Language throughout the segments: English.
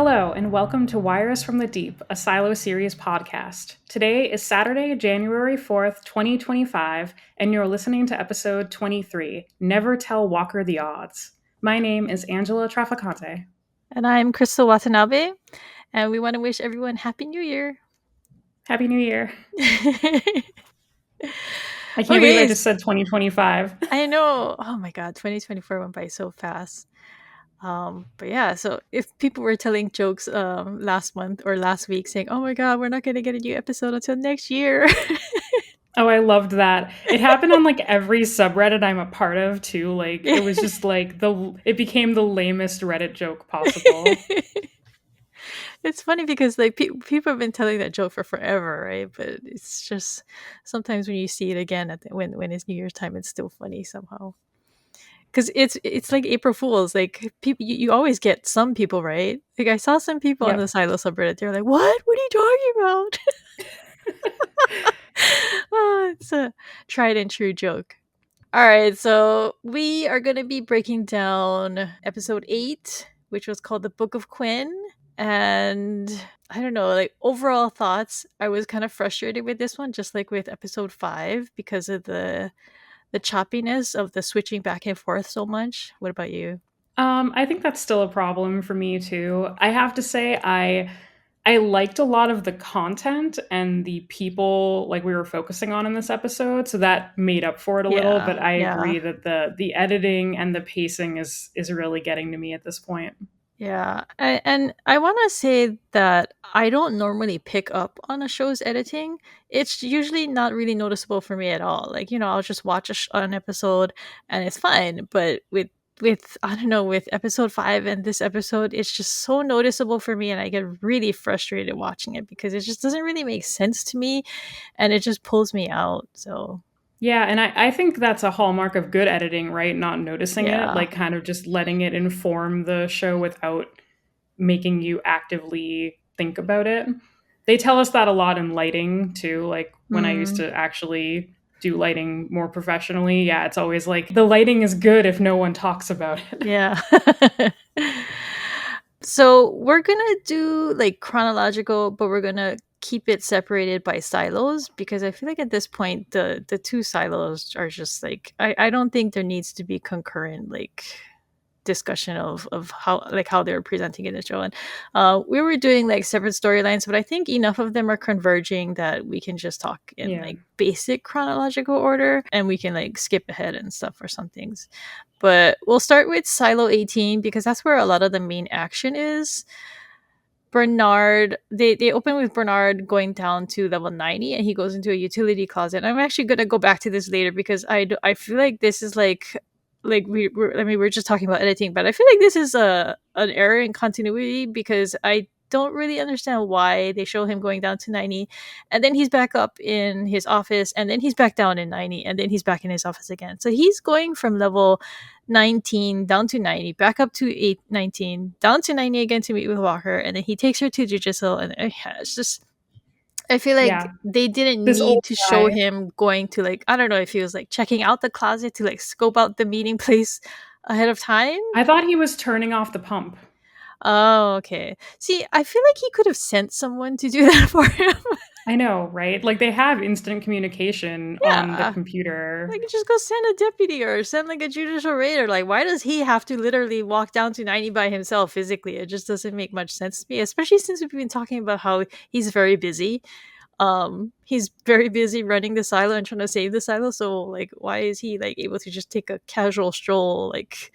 Hello, and welcome to Wires from the Deep, a Silo Series podcast. Today is Saturday, January 4th, 2025, and you're listening to episode 23, Never Tell Walker the Odds. My name is Angela Trafficante. And I'm Crystal Watanabe, and we want to wish everyone Happy New Year. Happy New Year. I can't believe I just said 2025. I know. Oh my God, 2024 went by so fast. But yeah, so if people were telling jokes last month or last week saying, oh my God, we're not going to get a new episode until next year. Oh, I loved that. It happened on like every subreddit I'm a part of too. Like it was just like it became the lamest Reddit joke possible. It's funny because like people have been telling that joke for forever, right? But it's just sometimes when you see it again when it's New Year's time, it's still funny somehow. Because it's like April Fools. Like people, you always get some people right. Like I saw some people on the Silo subreddit. They're like, "What? What are you talking about?" Oh, it's a tried and true joke. All right, so we are going to be breaking down episode 8, which was called the Book of Quinn. And I don't know, like overall thoughts, I was kind of frustrated with this one, just like with episode 5, because of the choppiness of the switching back and forth so much. What about you? I think that's still a problem for me too. I have to say I liked a lot of the content and the people like we were focusing on in this episode, so that made up for it a little, but I agree that the editing and the pacing is really getting to me at this point. Yeah, and I want to say that I don't normally pick up on a show's editing. It's usually not really noticeable for me at all. Like, I'll just watch an episode and it's fine. But with I don't know, with episode 5 and this episode, it's just so noticeable for me, and I get really frustrated watching it because it just doesn't really make sense to me, and it just pulls me out. So yeah, and I think that's a hallmark of good editing, right? Not noticing it, like kind of just letting it inform the show without making you actively think about it. They tell us that a lot in lighting too. Like when I used to actually do lighting more professionally, yeah, it's always like the lighting is good if no one talks about it. Yeah. So we're gonna do like chronological, but we're gonna keep it separated by silos because I feel like at this point the two silos are just like I don't think there needs to be concurrent like discussion of how they were presenting in the show. And we were doing like separate storylines, but I think enough of them are converging that we can just talk in like basic chronological order, and we can like skip ahead and stuff for some things. But we'll start with Silo 18 because that's where a lot of the main action is. Bernard, they open with Bernard going down to level 90 and he goes into a utility closet. I'm actually going to go back to this later because I feel like this is like we're just talking about editing, but I feel like this is an error in continuity because I don't really understand why they show him going down to 90 and then he's back up in his office and then he's back down in 90 and then he's back in his office again. So he's going from level 19 down to 90, back up to 19, down to 90 again to meet with Walker, and then he takes her to Jujitsu, and it's just I feel like they didn't need to show him going to like, I don't know if he was like checking out the closet to like scope out the meeting place ahead of time. I thought he was turning off the pump. Oh, okay. See, I feel like he could have sent someone to do that for him. I know, right? Like they have instant communication on the computer. Like just go send a deputy or send like a judicial raider. Like why does he have to literally walk down to 90 by himself physically? It just doesn't make much sense to me, especially since we've been talking about how he's very busy. He's very busy running the silo and trying to save the silo. So like why is he like able to just take a casual stroll? Like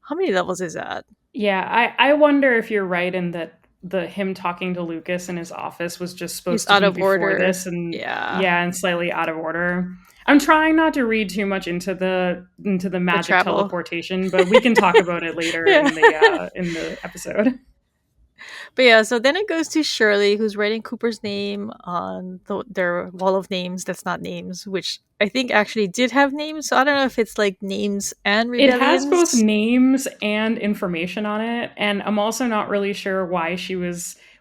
how many levels is that? Yeah, I wonder if you're right in that him talking to Lukas in his office was just supposed to be before this, and and slightly out of order. I'm trying not to read too much into the magic teleportation, but we can talk about it later in the episode. But yeah, so then it goes to Shirley, who's writing Cooper's name on their wall of names that's not names, which I think actually did have names. So I don't know if it's like names and rebellions. It has both names and information on it, and I'm also not really sure why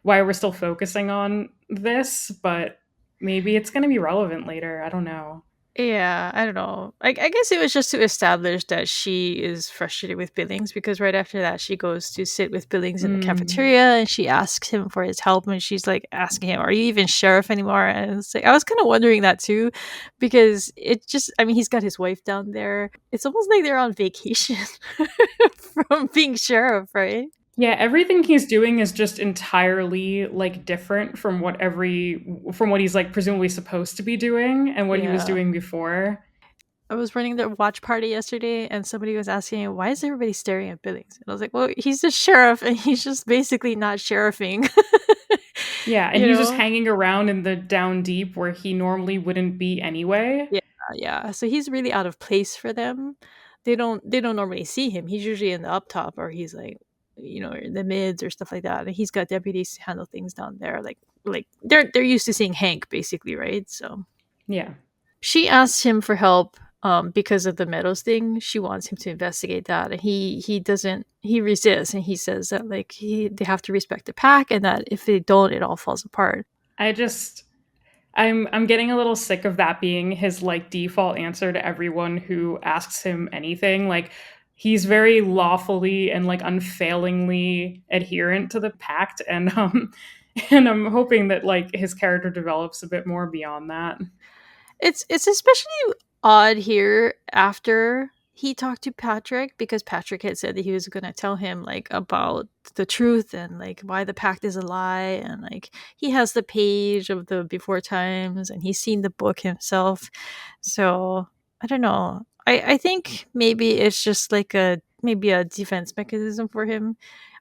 we're still focusing on this, but maybe it's going to be relevant later. I don't know. Yeah, I don't know. I guess it was just to establish that she is frustrated with Billings because right after that she goes to sit with Billings in the Mm. cafeteria and she asks him for his help and she's like asking him, "Are you even sheriff anymore?" And it's like I was kind of wondering that too, because it just I mean he's got his wife down there. It's almost like they're on vacation from being sheriff, right? Yeah, everything he's doing is just entirely like different from what he's like presumably supposed to be doing and what he was Yeah. doing before. I was running the watch party yesterday and somebody was asking, why is everybody staring at Billings? And I was like, well, he's the sheriff and he's just basically not sheriffing. Yeah, and you he's just know? hanging around in the down deep where he normally wouldn't be anyway. Yeah, yeah. So he's really out of place for them. They don't normally see him. He's usually in the up top or he's like, in the mids or stuff like that. And he's got deputies to handle things down there. Like they're used to seeing Hank basically, right? So Yeah. she asks him for help because of the Meadows thing. She wants him to investigate that, and he doesn't. He resists, and he says that like they have to respect the pack, and that if they don't, it all falls apart. I just I'm getting a little sick of that being his like default answer to everyone who asks him anything. Like he's very lawfully and like unfailingly adherent to the pact and and I'm hoping that like his character develops a bit more beyond that. It's especially odd here after he talked to Patrick because Patrick had said that he was going to tell him like about the truth and like why the pact is a lie and like he has the page of the before times and he's seen the book himself. So I don't know. I think maybe it's just like maybe a defense mechanism for him.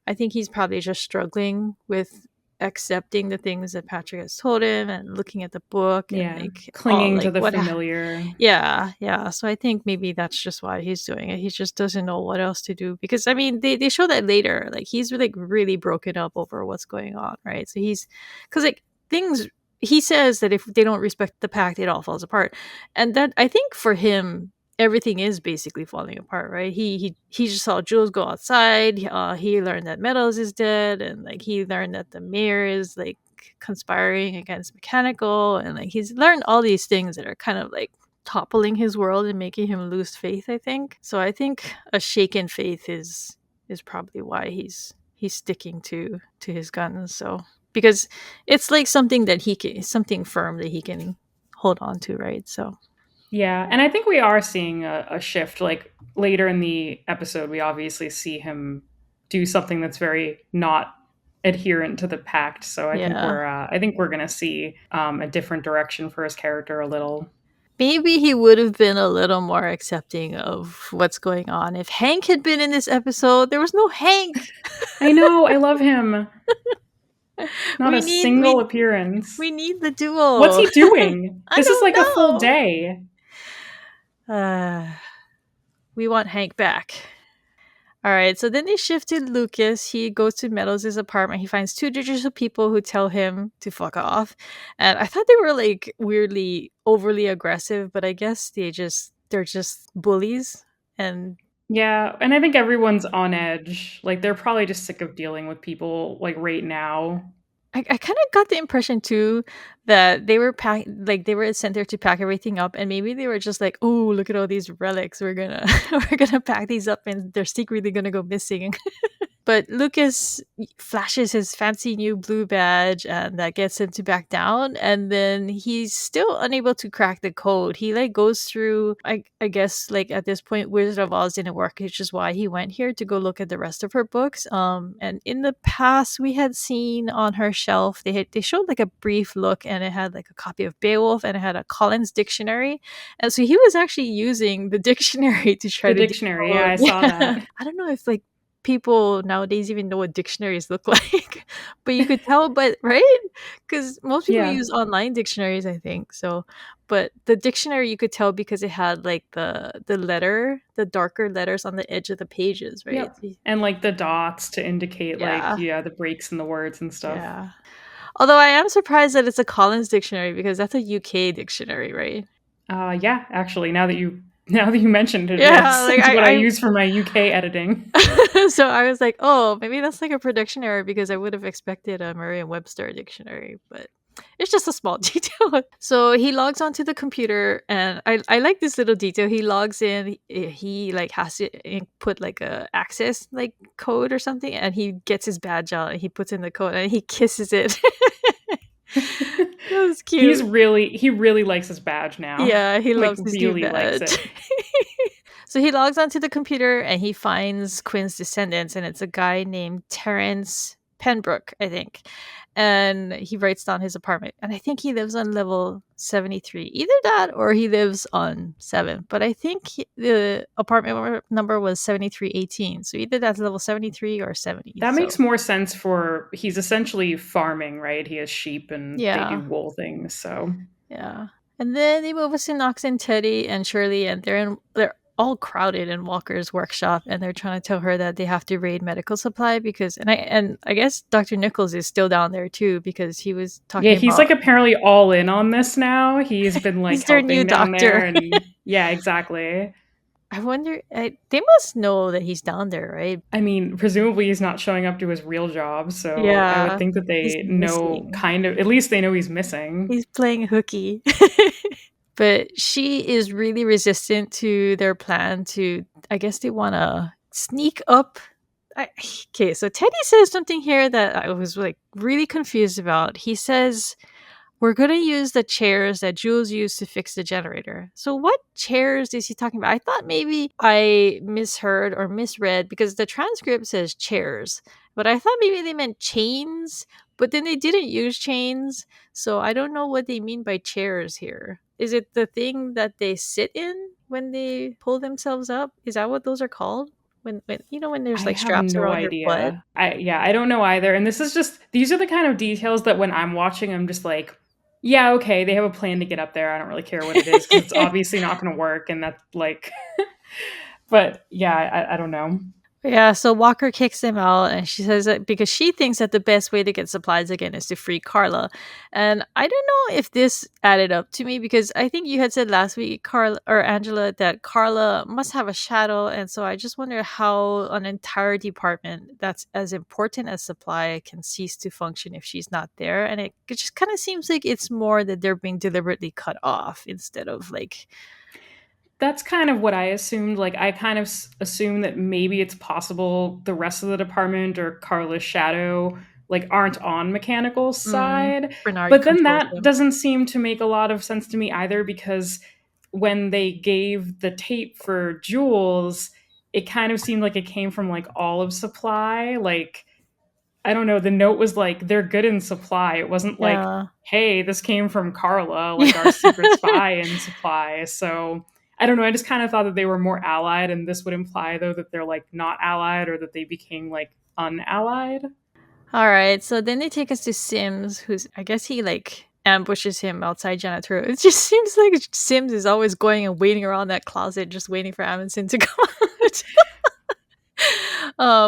I think he's probably just struggling with accepting the things that Patrick has told him and looking at the book and Yeah, like all clinging to like the familiar. yeah, yeah. So I think maybe that's just why he's doing it. He just doesn't know what else to do because I mean they show that later. Like he's like really broken up over what's going on, right? So he's because like things he says that if they don't respect the pact, it all falls apart. And that I think for him everything is basically falling apart, right? He just saw Jules go outside. He learned that Meadows is dead, and like he learned that the mayor is like conspiring against Mechanical, and like he's learned all these things that are kind of like toppling his world and making him lose faith. I think so. I think a shaken faith is probably why he's sticking to his guns. So because it's like something that he can something firm that he can hold on to, right? So Yeah, and I think we are seeing a shift. Like later in the episode, we obviously see him do something that's very not adherent to the pact. So yeah. I think we're gonna see a different direction for his character a little. Maybe he would have been a little more accepting of what's going on if Hank had been in this episode. There was no Hank. I know, I love him. Not we a need single we appearance. we need the What's duo. he doing? I This is don't like a full know. day. Uh, we want Hank back. All right, so then they shift to Lucas. He goes to Meadows' apartment. He finds two digital people who tell him to fuck off. And I thought they were like weirdly overly aggressive, but I guess they're just bullies. And Yeah, and I think everyone's on edge. Like they're probably just sick of dealing with people like right now. I kind of got the impression too that they were sent there to pack everything up, and maybe they were just like, "Oh, look at all these relics. We're gonna we're gonna pack these up, and they're secretly gonna go missing." But Lucas flashes his fancy new blue badge, and that gets him to back down. And then he's still unable to crack the code. He like goes through. I guess like at this point, Wizard of Oz didn't work, which is why he went here to go look at the rest of her books. And in the past, we had seen on her shelf they showed like a brief look, and it had like a copy of Beowulf, and it had a Collins dictionary, and so he was actually using the dictionary to try The to dictionary, yeah, decode. I saw Yeah, that. I don't know if like people nowadays even know what dictionaries look like, but you could tell, but right? Because most people Yeah. use online dictionaries, I think. So, but the dictionary you could tell because it had like the darker letters on the edge of the pages, right? Yep. And like the dots to indicate like Yeah, yeah, the breaks in the words and stuff. yeah. Although I am surprised that it's a Collins dictionary because that's a UK dictionary, right? Yeah, actually, now that you mentioned it, Yeah, yes, like it's what I I use for my UK editing. so I was like, oh, maybe that's like a production error because I would have expected a Merriam-Webster dictionary, but It's just a small detail. So he logs onto the computer, and I like this little detail. He logs in. He like has to input like a access like code or something, and he gets his badge out and he puts in the code and he kisses it. That was cute. He really likes his badge now. Yeah, he Like loves his new really likes badge. it. So he logs onto the computer and he finds Quinn's descendants, and it's a guy named Terrence Penbrook, I think. And he writes down his apartment. And I think he lives on level 73. Either that or he lives on 7. But I think the apartment number was 7318. So either that's level 73 or 70. That makes So, more sense for he's essentially farming, right? He has sheep and they do yeah. wool things, so Yeah. And then they move us to Knox and Teddy and Shirley, and they're all crowded in Walker's workshop, and they're trying to tell her that they have to raid medical supply because and I guess Dr. Nichols is still down there too because he was yeah, talking he's about like apparently all in on this now. He's been like he's their new helping down there doctor. and yeah, exactly. I wonder they must know that he's down there, right? I mean, presumably he's not showing up to his real job, so I would Yeah. think that He's they know missing. kind of, at least they know he's missing. He's playing hooky. But she is really resistant to their plan to, I guess they want to sneak up. Okay, so Teddy says something here that I was like really confused about. He says, we're going to use the chairs that Jules used to fix the generator. So, what chairs is he talking about? I thought maybe I misheard or misread because the transcript says chairs, but I thought maybe they meant chains, but then they didn't use chains. So, I don't know what they mean by chairs here. Is it the thing that they sit in when they pull themselves up? Is that what those are called? When when there's I like have straps no around your butt? idea. I don't know either. And this is just these are the kind of details that when I'm watching, I'm just like, yeah, okay, they have a plan to get up there. I don't really care what it is because it's obviously not going to work. And that's like, but yeah, I don't know. Yeah, so Walker kicks them out, and she says that because she thinks that the best way to get supplies again is to free Carla. And I don't know if this added up to me because I think you had said last week, Carla or Angela, that Carla must have a shadow. And so I just wonder how an entire department that's as important as supply can cease to function if she's not there. And it just kind of seems like it's more that they're being deliberately cut off instead of like, That's kind of what I assumed. Like, I kind of assumed that maybe it's possible the rest of the department or Carla's shadow like aren't on mechanical's side. Bernard But then controls that them. doesn't seem to make a lot of sense to me either because when they gave the tape for Jules, it kind of seemed like it came from like all of supply. Like, I don't know, the note was like, they're good in supply. It wasn't like, Yeah. hey, this came from Carla, like our Yeah. secret spy in supply. So I don't know. I just kind of thought that they were more allied, and this would imply though that they're like not allied or that they became like unallied. All right, so then they take us to Sims, who's I guess he like ambushes him outside janitor. It just seems like Sims is always going and waiting around that closet, just waiting for Amundsen to come out.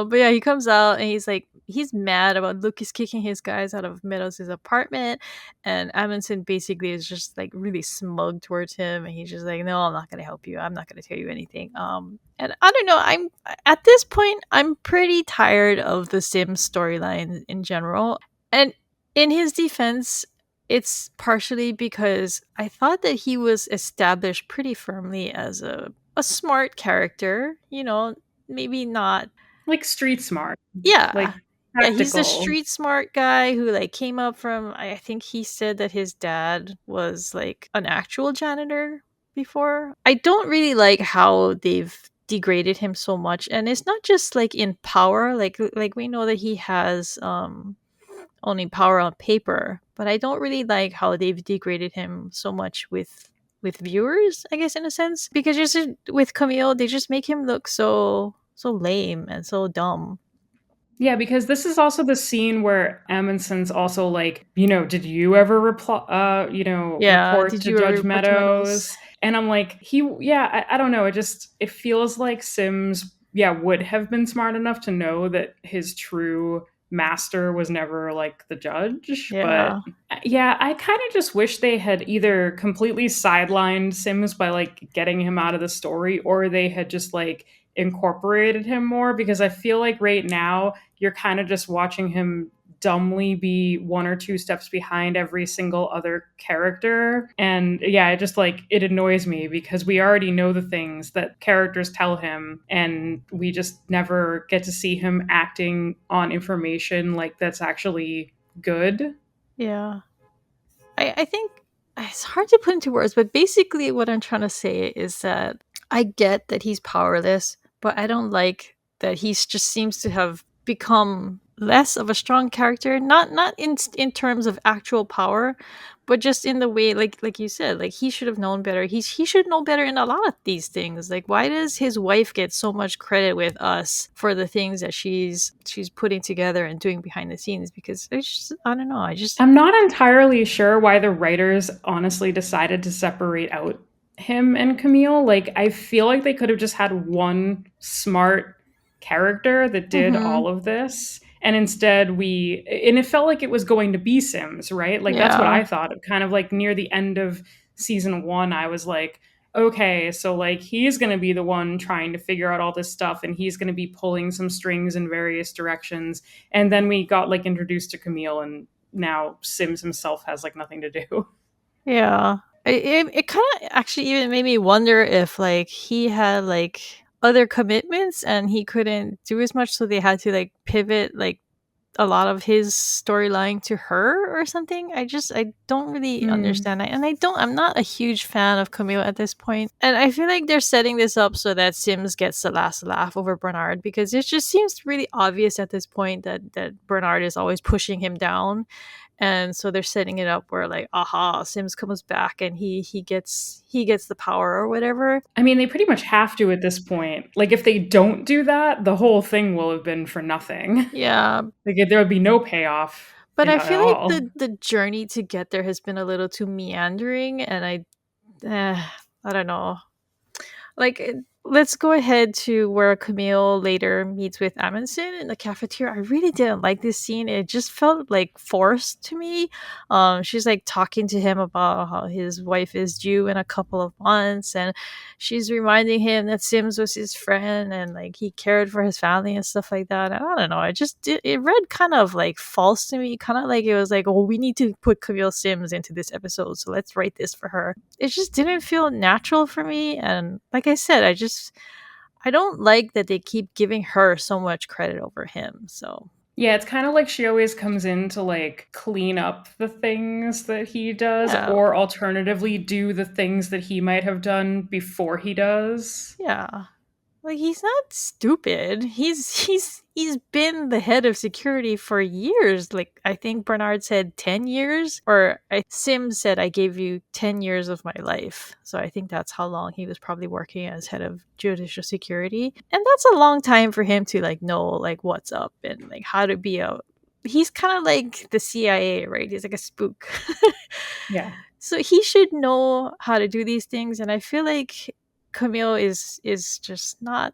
But yeah, he comes out and he's like, he's mad about Lucas kicking his guys out of Meadows' apartment, and Amundsen basically is just like really smug towards him, and he's just like, "No, I'm not gonna help you. I'm not gonna tell you anything." And I don't know. I'm at this point, I'm pretty tired of the Sims storyline in general, and in his defense. It's partially because I thought that he was established pretty firmly as a smart character, maybe not. Like street smart, Yeah. like Yeah, he's the practical. street smart guy who, like, came up from I think he said that his dad was, like, an actual janitor before. I don't really like how they've degraded him so much, and it's not just, like, in power, like, we know that he has, only power on paper, but I don't really like how they've degraded him so much with viewers, I guess, in a sense, because just with Camille, they just make him look so lame and so dumb. Yeah, because this is also the scene where Amundsen's also like, you know, did you ever reply, Yeah, report did to you ever Judge report to Meadows? Meadows? And I'm like, I don't know. It feels like Sims, yeah, would have been smart enough to know that his true master was never like the judge. But Yeah. yeah, I kind of just wish they had either completely sidelined Sims by like getting him out of the story or they had just like incorporated him more because I feel like right now you're kind of just watching him dumbly be one or two steps behind every single other character. And yeah, it just like it annoys me because we already know the things that characters tell him, and we just never get to see him acting on information like that's actually good. Yeah. I think it's hard to put into words, but basically what I'm trying to say is that I get that he's powerless, but I don't like that he's just seems to have become less of a strong character, not in terms of actual power, but just in the way, like you said, like he should have known better. He should know better in a lot of these things. Like, why does his wife get so much credit with us for the things that she's putting together and doing behind the scenes? Because it's just, I don't know, I just I'm not entirely sure why the writers honestly decided to separate out him and Camille. Like, I feel like they could have just had one smart character that did Mhm. all of this. And instead, and it felt like it was going to be Sims, right? Like, that's what Yeah. I thought. Kind of like near the end of season one, I was like, okay, so like he's going to be the one trying to figure out all this stuff and he's going to be pulling some strings in various directions. And then we got like introduced to Camille, and now Sims himself has like nothing to do. Yeah. It kind of actually even made me wonder if like he had like other commitments and he couldn't do as much, so they had to like pivot like a lot of his storyline to her or something. I don't really Hmm. understand. I'm not a huge fan of Camille at this point. And I feel like they're setting this up so that Sims gets the last laugh over Bernard, because it just seems really obvious at this point that Bernard is always pushing him down. And so they're setting it up where like, aha, Sims comes back and he gets the power or whatever. I mean, they pretty much have to at this point. Like, if they don't do that, the whole thing will have been for nothing. Yeah, Like, there would be no payoff but I at feel like all. the journey to get there has been a little too meandering, and I don't know. Like, let's go ahead to where Camille later meets with Amundsen in the cafeteria. I really didn't like this scene. It just felt like forced to me. She's like talking to him about how his wife is due in a couple of months, and she's reminding him that Sims was his friend and like he cared for his family and stuff like that. I don't know. It read kind of like false to me, kind of like it was like, oh, we need to put Camille Sims into this episode, so let's write this for her. It just didn't feel natural for me, and like I said, I don't like that they keep giving her so much credit over him. So Yeah, it's kind of like she always comes in to like clean up the things that he does, yeah, or alternatively do the things that he might have done before he does. yeah. Like, he's not stupid. He's been the head of security for years. Like, I think Bernard said 10 years, or Sim said I gave you 10 years of my life. So I think that's how long he was probably working as head of judicial security. And that's a long time for him to like know like what's up and like how to be a he's kind of like the CIA, right? He's like a spook. Yeah. So he should know how to do these things, and I feel like Camille is just not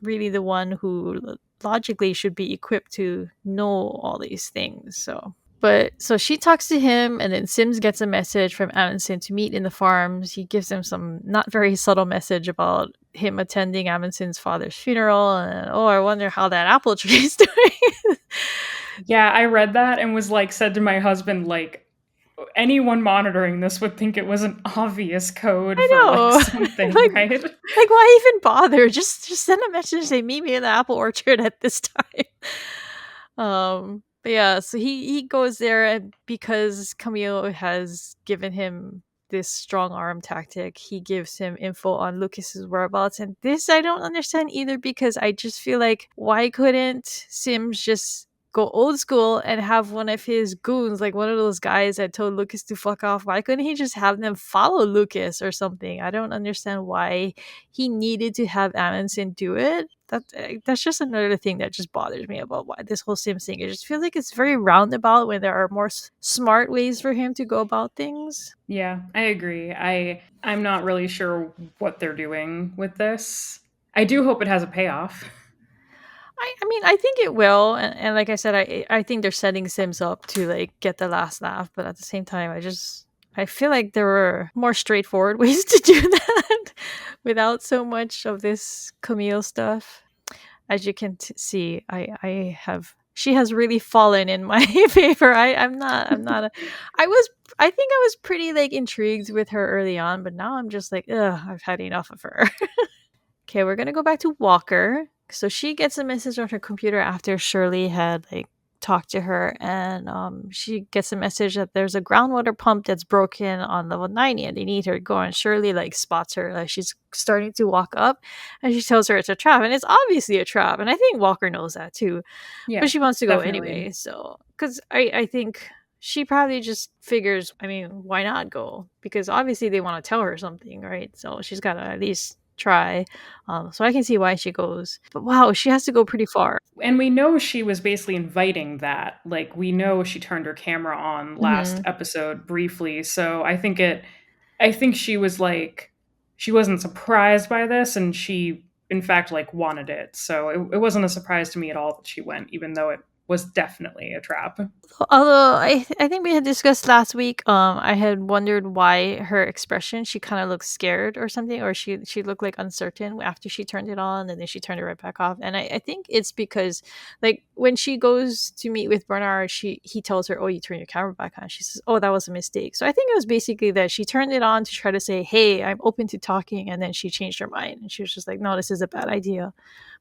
really the one who logically should be equipped to know all these things. So she talks to him, and then Sims gets a message from Amundsen to meet in the farms. He gives him some not very subtle message about him attending Amundsen's father's funeral, and oh, I wonder how that apple tree is doing. Yeah, I read that and was like, said to my husband, like, anyone monitoring this would think it was an obvious code I for like know. something, like right? like why even bother? Just send a message, say meet me in the apple orchard at this time. But yeah, so he goes there, and because Camille has given him this strong arm tactic, he gives him info on Lucas's whereabouts. And this I don't understand either, because I just feel like, why couldn't Sims just go old school and have one of his goons, like one of those guys that told Lucas to fuck off? Why couldn't he just have them follow Lucas or something? I don't understand why he needed to have Amundsen do it. That's just another thing that just bothers me about why this whole Sims thing. It just feels like it's very roundabout when there are more smart ways for him to go about things. Yeah, I agree. I'm not really sure what they're doing with this. I do hope it has a payoff. I mean, I think it will, and like I said, I think they're setting Sims up to like get the last laugh, but at the same time, I feel like there were more straightforward ways to do that without so much of this Camille stuff. As you can see, I have she has really fallen in my favor. I think I was pretty like intrigued with her early on, but now I'm just like, ugh, I've had enough of her. Okay, we're gonna go back to Walker. So she gets a message on her computer after Shirley had like talked to her, and she gets a message that there's a groundwater pump that's broken on level 90, and they need her to go. And Shirley like spots her, like she's starting to walk up, and she tells her it's a trap, and it's obviously a trap. And I think Walker knows that too, but Yeah, she wants to go definitely. anyway. So, because I think she probably just figures, I mean, why not go? Because obviously they want to tell her something, right? So she's got to at least try. So I can see why she goes. But wow, she has to go pretty far. And we know she was basically inviting that. Like, we know she turned her camera on last Hmm. episode briefly. So I think she was like, she wasn't surprised by this, and she, in fact, like wanted it. So it wasn't a surprise to me at all that she went, even though it was definitely a trap. Although I think we had discussed last week, I had wondered why her expression, she kind of looked scared or something, or she looked like uncertain after she turned it on, and then she turned it right back off. And I think it's because like when she goes to meet with Bernard, he tells her, "Oh, you turn your camera back on." She says, "Oh, that was a mistake." So I think it was basically that she turned it on to try to say, "Hey, I'm open to talking," and then she changed her mind and she was just like, "No, this is a bad idea."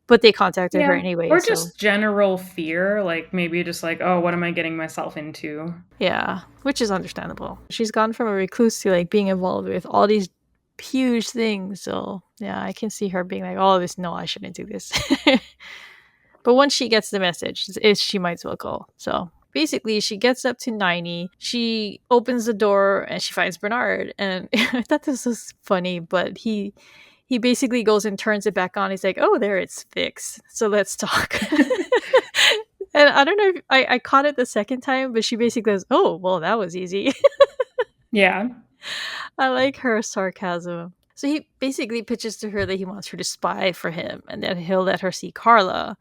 But they contacted her Yeah. anyway, Or so just general fear, like maybe just like, oh, what am I getting myself into? yeah, which is understandable. She's gone from a recluse to like being involved with all these huge things. So yeah, I can see her being like, "Oh, this no, I shouldn't do this." But once she gets the message, is she might as well go. So basically, she gets up to 90. She opens the door and she finds Bernard. And I thought this was funny, but he basically goes and turns it back on. He's like, "Oh, there, it's fixed. So let's talk." And I don't know if I caught it the second time, but she basically goes, "Oh, well, that was easy." Yeah. I like her sarcasm. So he basically pitches to her that he wants her to spy for him and that he'll let her see Carla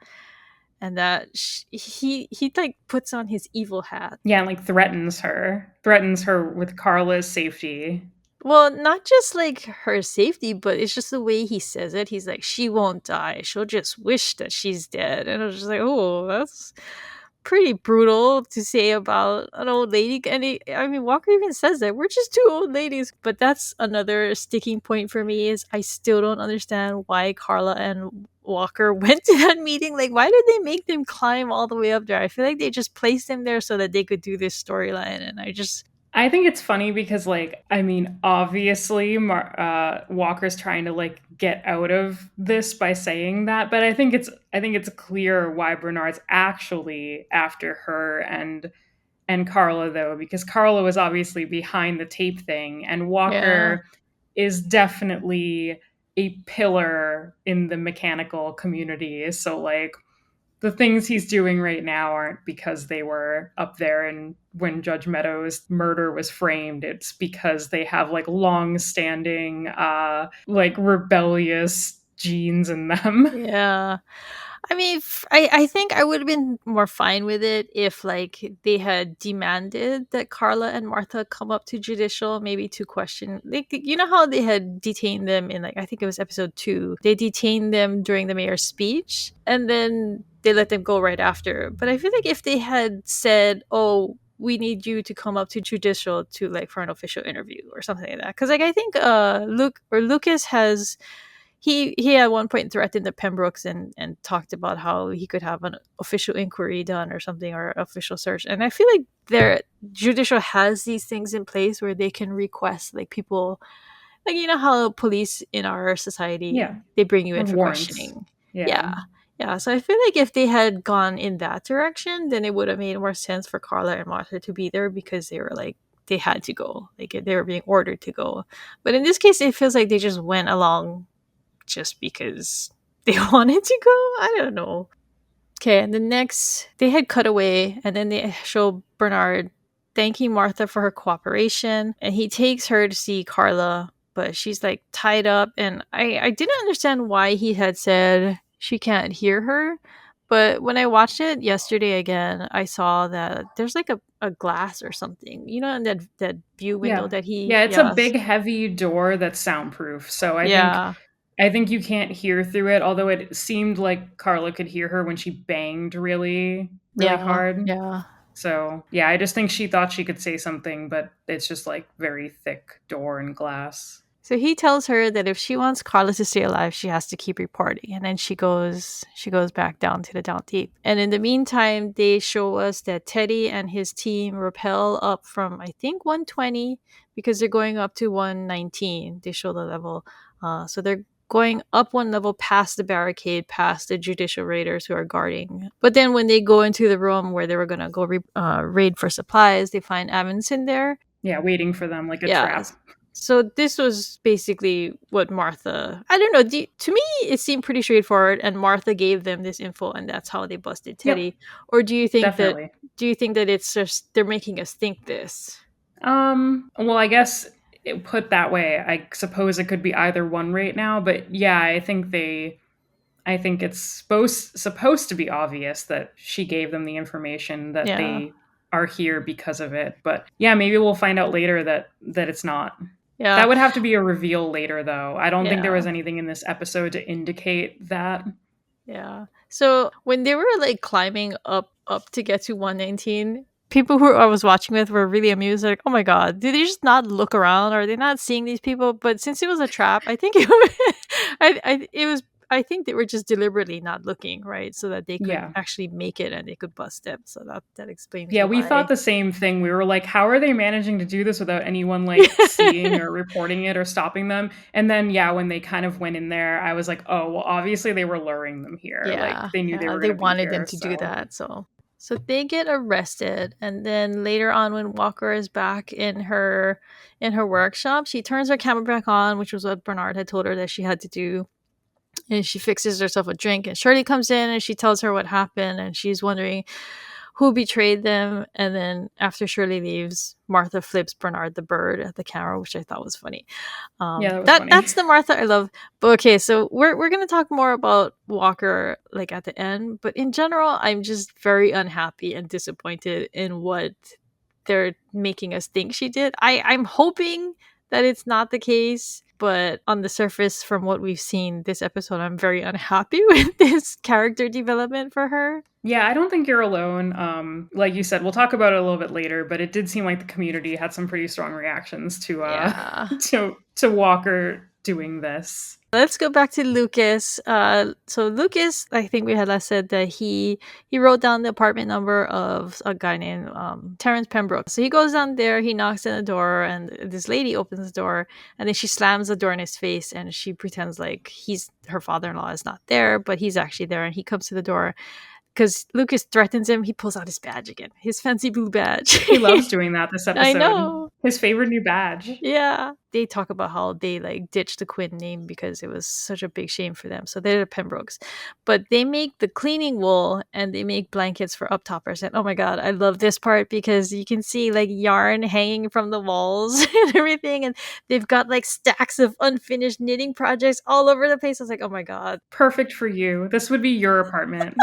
and that he like puts on his evil hat. Yeah, and like threatens her with Carla's safety. Well, not just like her safety, but it's just the way he says it. He's like, "She won't die. She'll just wish that she's dead." And I was just like, "Oh, that's pretty brutal to say about an old lady." And I mean, Walker even says that we're just two old ladies. But that's another sticking point for me is I still don't understand why Carla and Walker went to that meeting. Like, why did they make them climb all the way up there? I feel like they just placed them there so that they could do this storyline. And I just, I think it's funny because, like, I mean, obviously, Walker's trying to like get out of this by saying that, but I think it's clear why Bernard's actually after her and Carla though, because Carla was obviously behind the tape thing, and yeah. Walker is definitely a pillar in the mechanical community. So like the things he's doing right now aren't because they were up there and when Judge Meadows' murder was framed. It's because they have like long standing like rebellious genes in them. Yeah. I mean, I think I would have been more fine with it if, like, they had demanded that Carla and Martha come up to judicial, maybe to question. Like, you know how they had detained them in, like, I think it was episode 2. They detained them during the mayor's speech, and then they let them go right after. But I feel like if they had said, "Oh, we need you to come up to judicial to like for an official interview or something like that," because like I think Lucas has he at one point threatened the Pembrokes and talked about how he could have an official inquiry done or something or official search. And I feel like their judicial has these things in place where they can request like people like you know how police in our society Yeah. they bring you in Of for warrants. questioning. Yeah. Yeah. Yeah. So I feel like if they had gone in that direction, then it would have made more sense for Carla and Martha to be there because they were like they had to go. Like they were being ordered to go. But in this case it feels like they just went along just because they wanted to go. I don't know. Okay, and the next they had cut away, and then they show Bernard thanking Martha for her cooperation, and he takes her to see Carla, but she's like tied up, and I didn't understand why he had said she can't hear her. But when I watched it yesterday again, I saw that there's like a glass or something, you know, in that view window Yeah. that he, Yeah, it's a yes, big heavy door that's soundproof. So yeah, I think you can't hear through it, although it seemed like Carla could hear her when she banged really. really Yeah. hard. Yeah. So, yeah, I just think she thought she could say something, but it's just like very thick door and glass. So he tells her that if she wants Carla to stay alive, she has to keep reporting. And then she goes back down to the down deep. And in the meantime, they show us that Teddy and his team rappel up from I think 120 because they're going up to 119. They show the level. So they're going up one level past the barricade, past the judicial raiders who are guarding. But then when they go into the room where they were gonna go raid for supplies, they find Amundsen there. Yeah, waiting for them like a Yeah. trap. So this was basically what Martha. I don't know. To me, it seemed pretty straightforward, and Martha gave them this info, and that's how they busted Yep, Teddy. Or do you think that? definitely. Do you think that it's just they're making us think this? Well, I guess put that way, I suppose it could be either one right now, but yeah, I think it's supposed to be obvious that she gave them the information that Yeah. they are here because of it. But yeah, maybe we'll find out later that it's not. Yeah. That would have to be a reveal later though. I don't think there Yeah. was anything in this episode to indicate that. Yeah. So when they were like climbing up to get to 119, people who I was watching with were really amused, like, oh my god, did they just not look around? Are they not seeing these people? But since it was a trap, I think it was I think they were just deliberately not looking, right? So that they could Yeah. actually make it and they could bust them. So that explains Yeah, we thought why. the same thing. We were like, how are they managing to do this without anyone like seeing or reporting it or stopping them? And then yeah, when they kind of went in there, I was like, oh, well, obviously they were luring them here. Yeah, Like they knew they yeah, were they going to be wanted them here, to do so that. So they get arrested, and then later on, when Walker is back in her workshop, she turns her camera back on, which was what Bernard had told her that she had to do. And she fixes herself a drink, and Shirley comes in and she tells her what happened, and she's wondering who betrayed them. And then after Shirley leaves, Martha flips Bernard the bird at the camera, which I thought was funny. yeah, that was That funny. that's the Martha I love. But okay, so we're gonna talk more about Walker like at the end. But in general, I'm just very unhappy and disappointed in what they're making us think she did. I'm hoping that it's not the case, but on the surface, from what we've seen this episode, I'm very unhappy with this character development for her. Yeah, I don't think you're alone. Like you said, we'll talk about it a little bit later, but it did seem like the community had some pretty strong reactions to Yeah. to Walker doing this. Let's go back to Lucas. So Lucas, I think we had last said that he wrote down the apartment number of a guy named Terrence Pembroke. So he goes down there, he knocks on the door, and this lady opens the door, and then she slams the door in his face, and she pretends like her father-in-law is not there, but he's actually there, and he comes to the door because Lucas threatens him. He pulls out his badge again, his fancy blue badge. He loves doing that this I episode. know. His favorite new badge. Yeah. They talk about how they like ditched the Quinn name because it was such a big shame for them. So they're the Pembrokes. But they make the cleaning wool and they make blankets for uptoppers. And oh my god, I love this part because you can see like yarn hanging from the walls and everything. And they've got like stacks of unfinished knitting projects all over the place. I was like, oh my god. Perfect for you. This would be your apartment.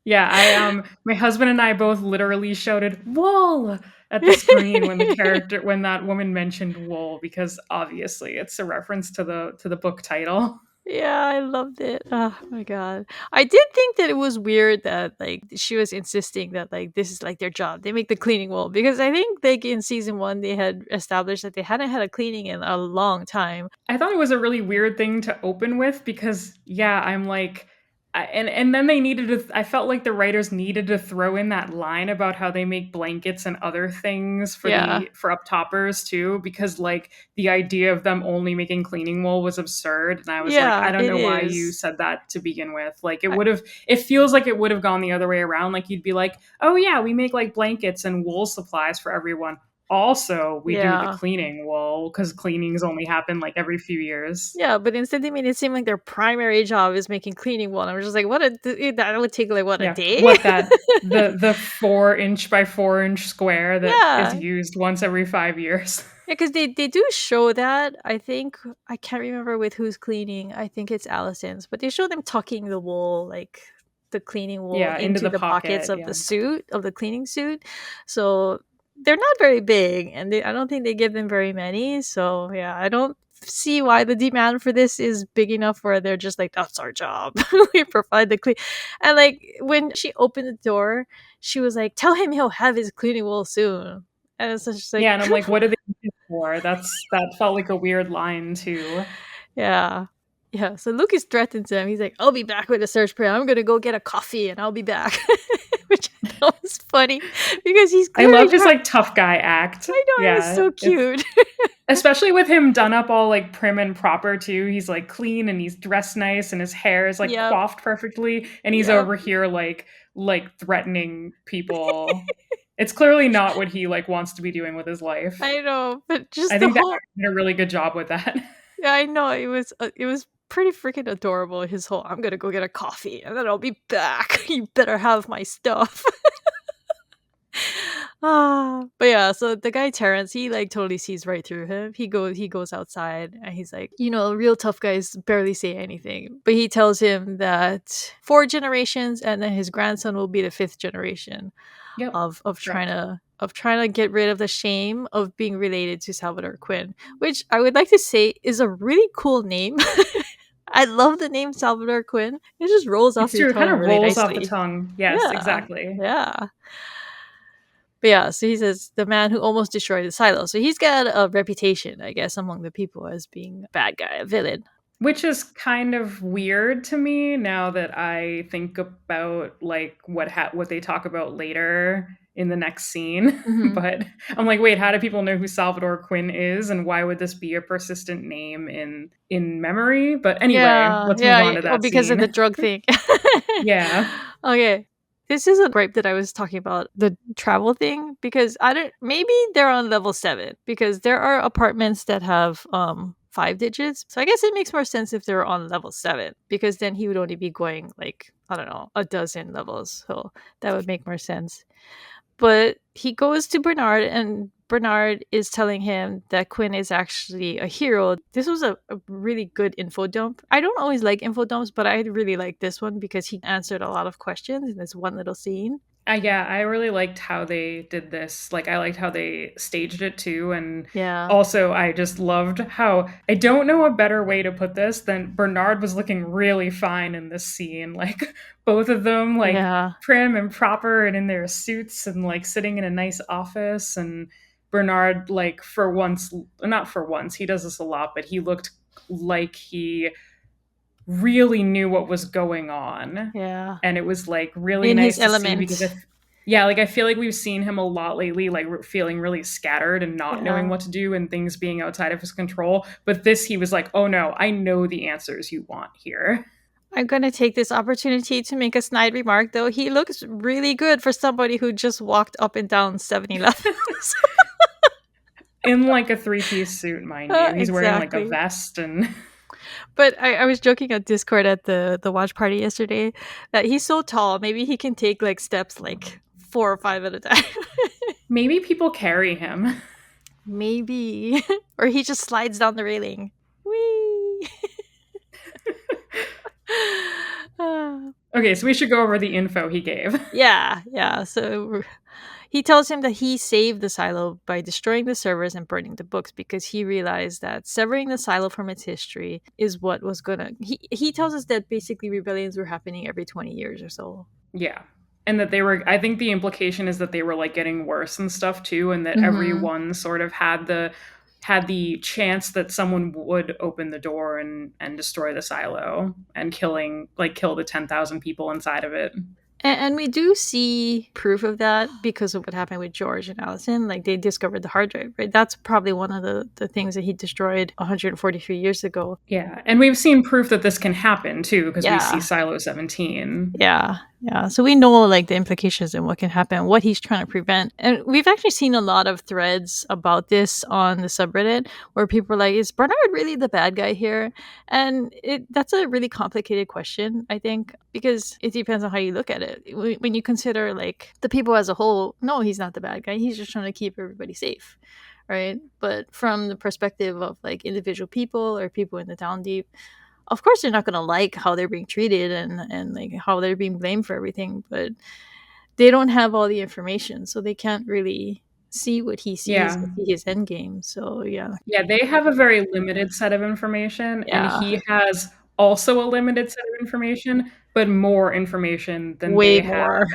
Yeah, my husband and I both literally shouted "wool" at the screen when that woman mentioned wool because obviously it's a reference to the book title. Yeah, I loved it. Oh my god. I did think that it was weird that like she was insisting that like this is like their job. They make the cleaning wool because I think like in season 1 they had established that they hadn't had a cleaning in a long time. I thought it was a really weird thing to open with because yeah, I'm like and then they needed to I felt like the writers needed to throw in that line about how they make blankets and other things Yeah. for up toppers too because like the idea of them only making cleaning wool was absurd and I was like I Yeah, don't it know why you is. said that to begin with. Like I, it feels like it would have gone the other way around like you'd be like, "Oh yeah, we make like blankets and wool supplies for everyone." Also, we do the yeah. cleaning wool because cleanings only happen like every few years. Yeah, but instead they made it seem like their primary job is making cleaning wool. And I was just like, that would take like what a Yeah, day? what that the 4 inch by 4 inch square that is Yeah. used once every 5 years. Yeah, because they do show that. I think I can't remember with who's cleaning. I think it's Allison's, but they show them tucking the wool, like the cleaning wool, Yeah, into into the the pockets pocket. of the Yeah, suit of the cleaning suit. So they're not very big, and I don't think they give them very many. So yeah, I don't see why the demand for this is big enough where they're just like, that's our job. We provide the clean. And like when she opened the door, she was like, tell him he'll have his cleaning wool soon. And it's just like, Yeah, and I'm like, what are they looking for? That felt like a weird line too. yeah. Yeah. So Lucas threatens him. He's like, I'll be back with a search party. I'm gonna go get a coffee and I'll be back. Which I thought was funny because he's I clearly love his trying. like tough guy act. I know, it was Yeah, so it's cute. especially with him done up all like prim and proper too. He's like clean and he's dressed nice and his hair is like Yep. coiffed perfectly and he's Yep. over here like threatening people. It's clearly not what he like wants to be doing with his life. I know, but I just the think that whole. actor did a really good job with that. Yeah, I know, it was pretty freaking adorable. His whole, I'm gonna go get a coffee and then I'll be back. You better have my stuff. But yeah, so the guy Terrence, he like totally sees right through him. He goes outside and he's like, real tough guys barely say anything. But he tells him that 4 generations and then his grandson will be the 5th generation Yep. of trying Correct. to get rid of the shame of being related to Salvador Quinn, which I would like to say is a really cool name. I love the name Salvador Quinn. It just rolls off It's your true. It kind tongue of really rolls off the nicely. tongue. Yes, Yeah. exactly. Yeah. But yeah, so he says the man who almost destroyed the silo. So he's got a reputation, I guess, among the people as being a bad guy, a villain. Which is kind of weird to me now that I think about like what they talk about later in the next scene. Mm-hmm. But I'm like, wait, how do people know who Salvador Quinn is, and why would this be a persistent name in memory? But anyway, Yeah, let's move on yeah. to Oh, that because of the scene. drug thing. Yeah. Okay. This is a gripe that I was talking about, the travel thing, because I don't, maybe they're on level 7 because there are apartments that have 5 digits. So I guess it makes more sense if they're on level 7 because then he would only be going like, I don't know, a dozen levels. So that would make more sense. But he goes to Bernard, and Bernard is telling him that Quinn is actually a hero. This was a really good info dump. I don't always like info dumps, but I really like this one because he answered a lot of questions in this one little scene. Yeah, I really liked how they did this. Like, I liked how they staged it too. And Yeah. also, I just loved how I don't know a better way to put this than Bernard was looking really fine in this scene. Like, both of them, like, Yeah. prim and proper and in their suits and, like, sitting in a nice office. And Bernard, like, for once, not for once, he does this a lot, but he looked like he really knew what was going on. Yeah. And it was like really In his nice to see because element. yeah, like I feel like we've seen him a lot lately, like feeling really scattered and not knowing Yeah. what to do and things being outside of his control. But this, he was like, oh no, I know the answers you want here. I'm going to take this opportunity to make a snide remark, though. He looks really good for somebody who just walked up and down 7-Elevens. In like a 3-piece suit, mind you. He's wearing like a Exactly. vest and But I was joking at Discord at the watch party yesterday that he's so tall. Maybe he can take like steps like 4 or 5 at a time. maybe people carry him. Maybe. Or he just slides down the railing. Whee! Okay, so we should go over the info he gave. Yeah. So he tells him that he saved the silo by destroying the servers and burning the books because he realized that severing the silo from its history is what was gonna. He tells us that basically rebellions were happening every 20 years or so. Yeah. And that they were, I think the implication is that they were like getting worse and stuff too, and that Mm-hmm. everyone sort of had the chance that someone would open the door and destroy the silo and kill the 10,000 people inside of it. And we do see proof of that because of what happened with George and Allison. Like, they discovered the hard drive, right? That's probably one of the things that he destroyed 143 years ago. Yeah. And we've seen proof that this can happen too, because we see Yeah. Silo 17. Yeah. So we know like the implications and what can happen, what he's trying to prevent. And we've actually seen a lot of threads about this on the subreddit where people are like, is Bernard really the bad guy here? And that's a really complicated question, I think, because it depends on how you look at it. When you consider like the people as a whole, no, he's not the bad guy. He's just trying to keep everybody safe. Right. But from the perspective of like individual people or people in the town deep, of course they're not going to like how they're being treated and like how they're being blamed for everything, but they don't have all the information, so they can't really see what he sees Yeah. and see his end game. So yeah. Yeah, they have a very limited set of information, and Yeah. he has also a limited set of information, but more information than Way they have, more.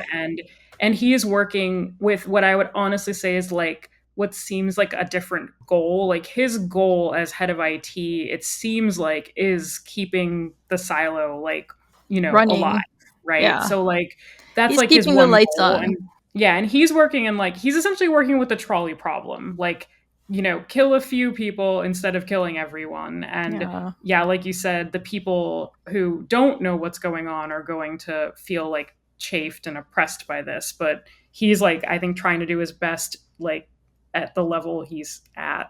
and he is working with what I would honestly say is, like, what seems like a different goal. Like, his goal as head of IT, it seems like, is keeping the silo, like, alive, Running. right? Yeah. So, like, that's, He's like, his keeping the one lights goal, on. and yeah, and he's working in, like, he's essentially working with the trolley problem, like, kill a few people instead of killing everyone. And Yeah. yeah, like you said, the people who don't know what's going on are going to feel like chafed and oppressed by this. But he's, like, I think, trying to do his best, like, at the level he's at.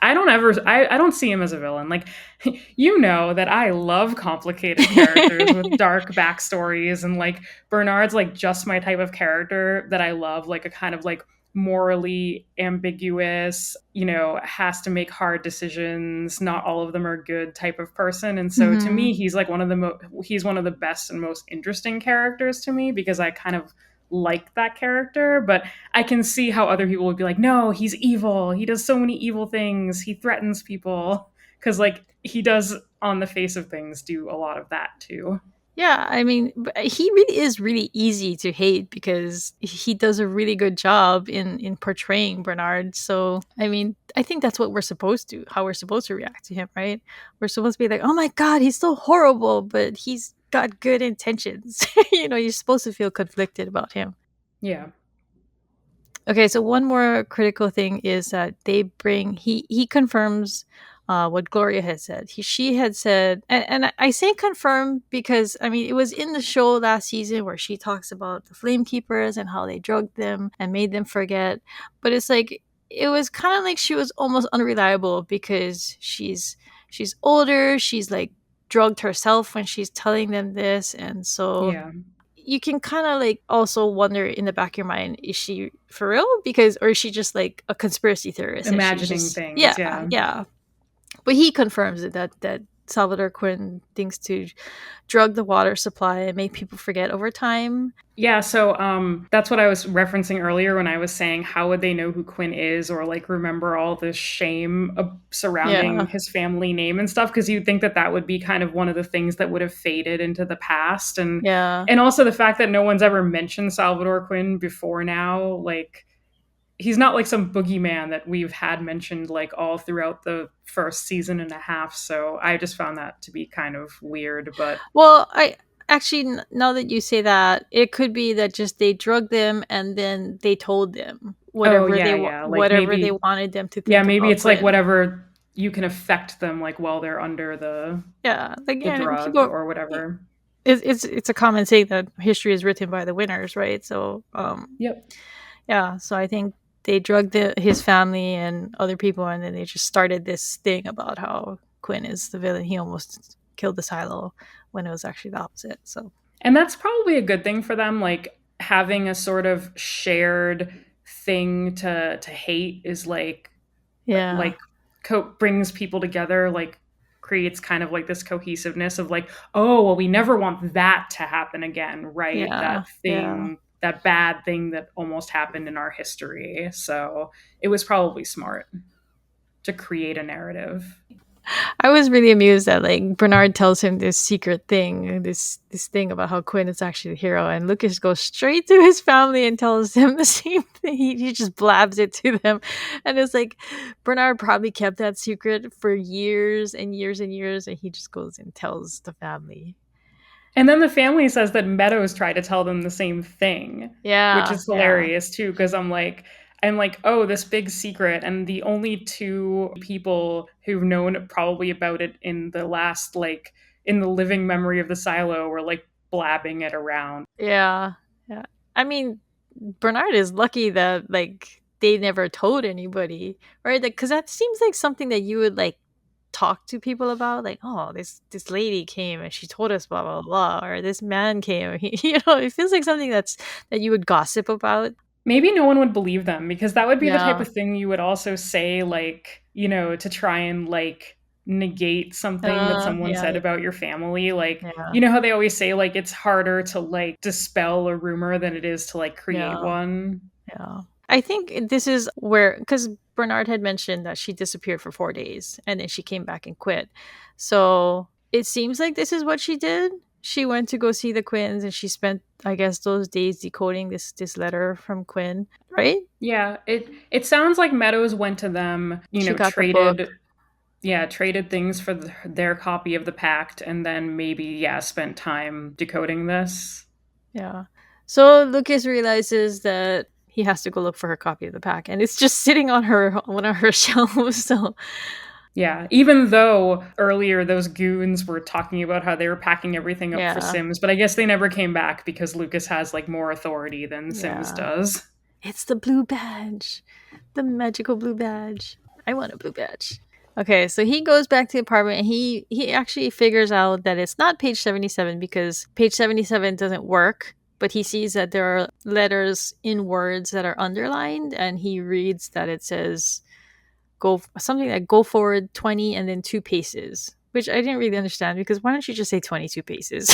I don't see him as a villain. Like, that I love complicated characters with dark backstories, and, like, Bernard's, like, just my type of character that I love, like a kind of, like, morally ambiguous, has to make hard decisions, not all of them are good type of person. And so to Hmm. me, he's like he's one of the best and most interesting characters to me, because I kind of like that character. But I can see how other people would be like, no, he's evil, he does so many evil things, he threatens people, because, like, he does, on the face of things, do a lot of that too. Yeah, I mean, he really is really easy to hate because he does a really good job in portraying Bernard. So, I mean, I think that's what we're supposed to, how we're supposed to react to him, right? We're supposed to be like, "Oh my god, he's so horrible, but he's got good intentions." You're supposed to feel conflicted about him. Yeah. Okay, so one more critical thing is that he confirms what Gloria had said. She had said, and I say confirm because I mean it was in the show last season where she talks about the Flame Keepers and how they drugged them and made them forget. But it's like it was kind of like she was almost unreliable because she's older. She's like drugged herself when she's telling them this, and so Yeah. you can kind of like also wonder in the back of your mind, is she for real? Because, or is she just like a conspiracy theorist and she's Imagining just, things. yeah, Yeah. yeah. But he confirms it that Salvador Quinn thinks to drug the water supply and make people forget over time. Yeah, so that's what I was referencing earlier when I was saying, how would they know who Quinn is, or, like, remember all the shame surrounding Yeah, his family name and stuff, because you'd think that that would be kind of one of the things that would have faded into the past. and yeah, and also the fact that no one's ever mentioned Salvador Quinn before now, like, he's not like some boogeyman that we've had mentioned, like, all throughout the first season and a half. So I just found that to be kind of weird. But well, I actually, now that you say that, it could be that just they drugged them and then they told them oh yeah, yeah, like, whatever they maybe, wanted them to yeah, think maybe about it's like Quinn. whatever you can affect them, like, while they're under Yeah, like, the yeah, drug people. or whatever. It's a common saying that history is written by the winners, right? So, Yep. yeah. So I think they drugged his family and other people, and then they just started this thing about how Quinn is the villain. He almost killed the silo when it was actually the opposite. So, And that's probably a good thing for them, like, having a sort of shared thing to hate is, yeah, like brings people together, like, creates kind of like this cohesiveness of, like, oh well, we never want that to happen again, right? yeah, yeah. That bad thing that almost happened in our history. So it was probably smart to create a narrative. I was really amused that like Bernard tells him this secret thing, this thing about how Quinn is actually the hero, and Lucas goes straight to his family and tells him the same thing. He just blabs it to them, and it's like Bernard probably kept that secret for years and years and years, and he just goes and tells the family. And then the family says that Meadows tried to tell them the same thing, which Yeah, is yeah, hilarious too, because I'm like, oh, this big secret, and the only two people who've known probably about it in the last, like, in the living memory of the silo were, like, blabbing it around. yeah, yeah. I mean, Bernard is lucky that like they never told anybody, right? Like, because that seems like something that you would like talk to people about, like, oh, this lady came and she told us blah blah blah, or this man came. It feels like something that you would gossip about. Maybe no one would believe them, because that would be the type Yeah, of thing you would also say, like, to try and, like, negate something that someone yeah, said about your family. Like, yeah, you know how they always say, like, it's harder to, like, dispel a rumor than it is to, like, create yeah, one. yeah. I think this is where, because Bernard had mentioned that she disappeared for 4 days and then she came back and quit. So it seems like this is what she did. She went to go see the Quinns and she spent, I guess, those days decoding this letter from Quinn, right? Yeah, it sounds like Meadows went to them, She got the book. traded, yeah, traded things for their copy of the pact, and then maybe, yeah, spent time decoding this. Yeah. So Lucas realizes that he has to go look for her copy of the pack, and it's just sitting on her one of her shelves. So Yeah, even though earlier those goons were talking about how they were packing everything up for yeah, Sims, but I guess they never came back because Lucas has like more authority than Sims yeah. does. It's the blue badge, the magical blue badge. I want a blue badge. Okay, so he goes back to the apartment and he actually figures out that it's not page 77 because page 77 doesn't work, but he sees that there are letters in words that are underlined and he reads that it says go something like go forward 20 and then 2 paces, which I didn't really understand because why don't you just say 22 paces?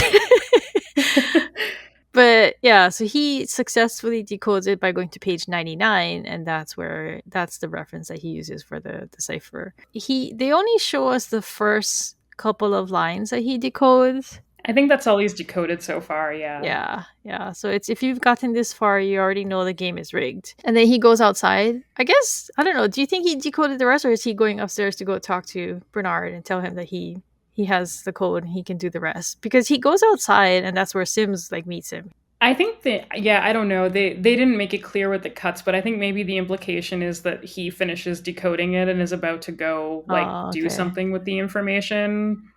But yeah, so he successfully decodes it by going to page 99, and that's the reference that he uses for the cipher. They only show us the first couple of lines that he decodes. I think that's all he's decoded so far, yeah. Yeah, yeah. So it's if you've gotten this far, you already know the game is rigged. And then he goes outside. I guess I don't know. Do you think he decoded the rest, or is he going upstairs to go talk to Bernard and tell him that he has the code and he can do the rest? Because he goes outside, and that's where Sims like meets him. I think that, yeah, I don't know. They didn't make it clear with the cuts, but I think maybe the implication is that he finishes decoding it and is about to go like Oh, do okay. something with the information.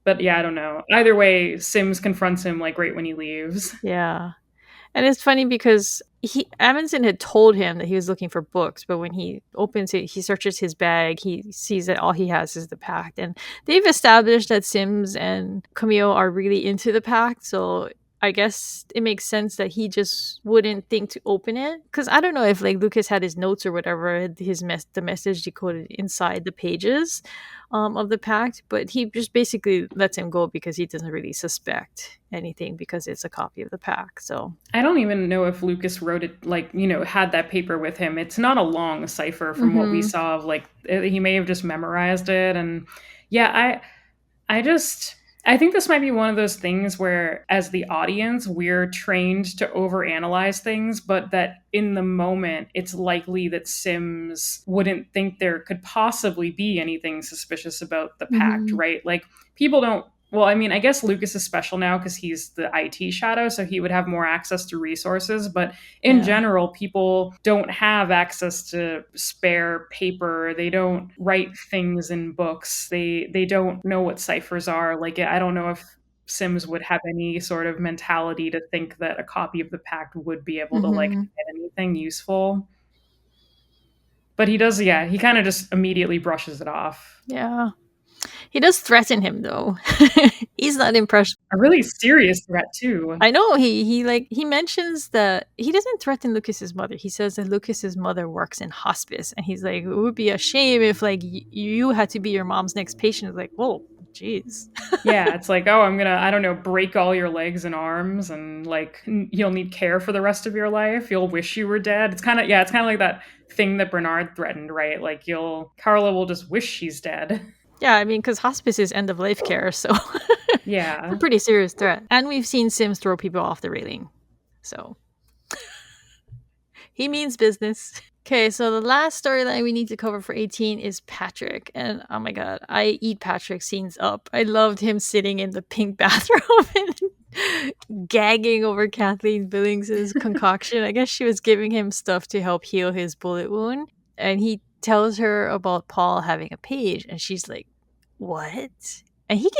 But yeah, I don't know. Either way, Sims confronts him like right when he leaves. Yeah. And it's funny because Amundsen had told him that he was looking for books, but when he opens it, he searches his bag, he sees that all he has is the pact. And they've established that Sims and Camille are really into the pact, so I guess it makes sense that he just wouldn't think to open it. Because I don't know if like Lucas had his notes or whatever, the message decoded inside the pages of the pact, but he just basically lets him go because he doesn't really suspect anything because it's a copy of the pact. So I don't even know if Lucas wrote it, like, had that paper with him. It's not a long cipher from what we mm-hmm. saw of, like, he may have just memorized it. And yeah, I think this might be one of those things where, as the audience, we're trained to overanalyze things, but that in the moment, it's likely that Sims wouldn't think there could possibly be anything suspicious about the pact, Mm-hmm. right? Like, people don't. Well, I mean, I guess Lucas is special now because he's the IT shadow, so he would have more access to resources. But in Yeah. general, people don't have access to spare paper. They don't write things in books. They don't know what ciphers are. Like, I don't know if Sims would have any sort of mentality to think that a copy of the pact would be able to like Mm-hmm. get anything useful. But he does, yeah, he kind of just immediately brushes it off. Yeah. He does threaten him though. He's not impressed. A really serious threat too. I know he mentions that he doesn't threaten Lucas's mother. He says that Lucas's mother works in hospice, and he's like, it would be a shame if like you had to be your mom's next patient. It's like, whoa, jeez. Yeah, it's like, oh, I'm gonna, I don't know, break all your legs and arms, and like you'll need care for the rest of your life. You'll wish you were dead. It's kind of, yeah, it's kind of like that thing that Bernard threatened, right? Like Carla will just wish she's dead. Yeah, I mean, because hospice is end of life care, so it's a Yeah. pretty serious threat. And we've seen Sims throw people off the railing, so he means business. Okay, so the last storyline we need to cover for 18 is Patrick. And oh my god, I eat Patrick scenes up. I loved him sitting in the pink bathroom and gagging over Kathleen Billings's concoction. I guess she was giving him stuff to help heal his bullet wound. And he tells her about Paul having a page, and she's like, "What?" And he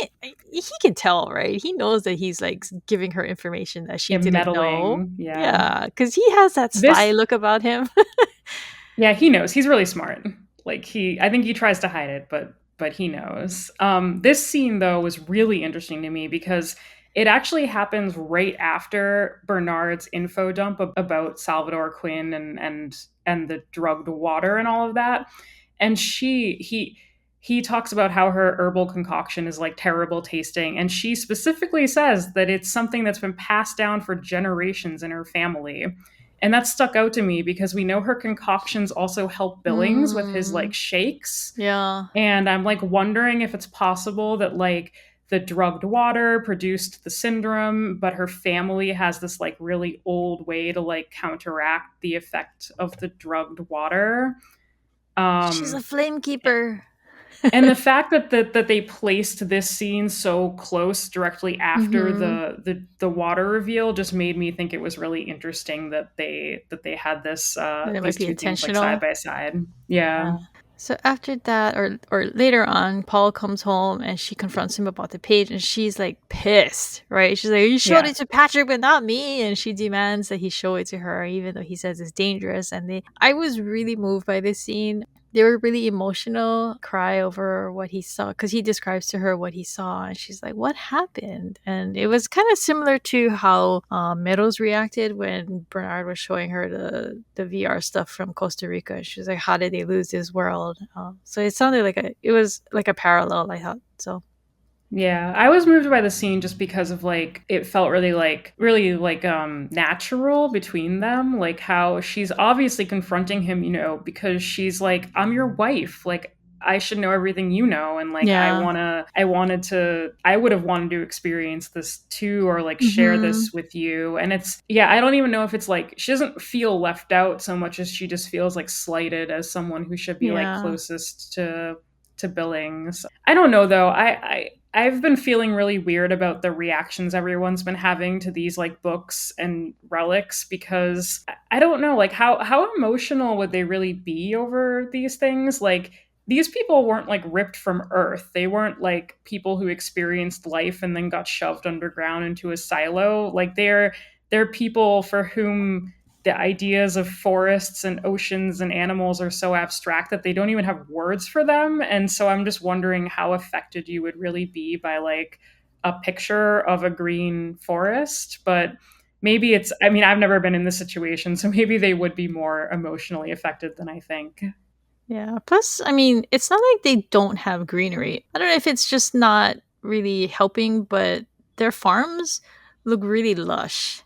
can tell, right? He knows that he's like giving her information that she Yeah, didn't know. meddling. Yeah. Yeah, because he has that This, sly look about him. yeah, he knows. He's really smart. Like I think he tries to hide it, but he knows. This scene though was really interesting to me because it actually happens right after Bernard's info dump about Salvador Quinn and the drugged water and all of that. And he talks about how her herbal concoction is like terrible tasting, and she specifically says that it's something that's been passed down for generations in her family. And that stuck out to me because we know her concoctions also help Billings with his like Mm, shakes. yeah. And I'm like wondering if it's possible that like the drugged water produced the syndrome, but her family has this like really old way to like counteract the effect of the drugged water. She's a Um, flame keeper. and the fact that they placed this scene so close directly after Mm-hmm. the water reveal just made me think it was really interesting that they had this That it might these be two things like side intentional. by side. Yeah. Yeah. So after that, or later on, Paul comes home and she confronts him about the page, and she's like pissed, right? She's like, "You showed Yeah. it to Patrick, but not me." And she demands that he show it to her, even though he says it's dangerous. And I was really moved by this scene. They were really emotional, cry over what he saw because he describes to her what he saw, and she's like, "What happened?" And it was kind of similar to how Meadows reacted when Bernard was showing her the VR stuff from Costa Rica. She was like, "How did they lose this world?" So it sounded like it was like a parallel. I thought so. Yeah, I was moved by the scene just because of like it felt really like natural between them, like how she's obviously confronting him, you know, because she's like I'm your wife, like I should know everything you know and like Yeah. I would have wanted to experience this too or like share Mm-hmm. this with you. And it's yeah, I don't even know if it's like she doesn't feel left out so much as she just feels like slighted as someone who should be like Yeah. closest to Billings. I don't know though. I've been feeling really weird about the reactions everyone's been having to these like books and relics because I don't know like how emotional would they really be over these things? Like these people weren't like ripped from earth. They weren't like people who experienced life and then got shoved underground into a silo. Like they're people for whom the ideas of forests and oceans and animals are so abstract that they don't even have words for them. And so I'm just wondering how affected you would really be by like a picture of a green forest. But maybe it's, I mean, I've never been in this situation, so maybe they would be more emotionally affected than I think. Yeah. Plus, I mean, it's not like they don't have greenery. I don't know if it's just not really helping, but their farms look really lush.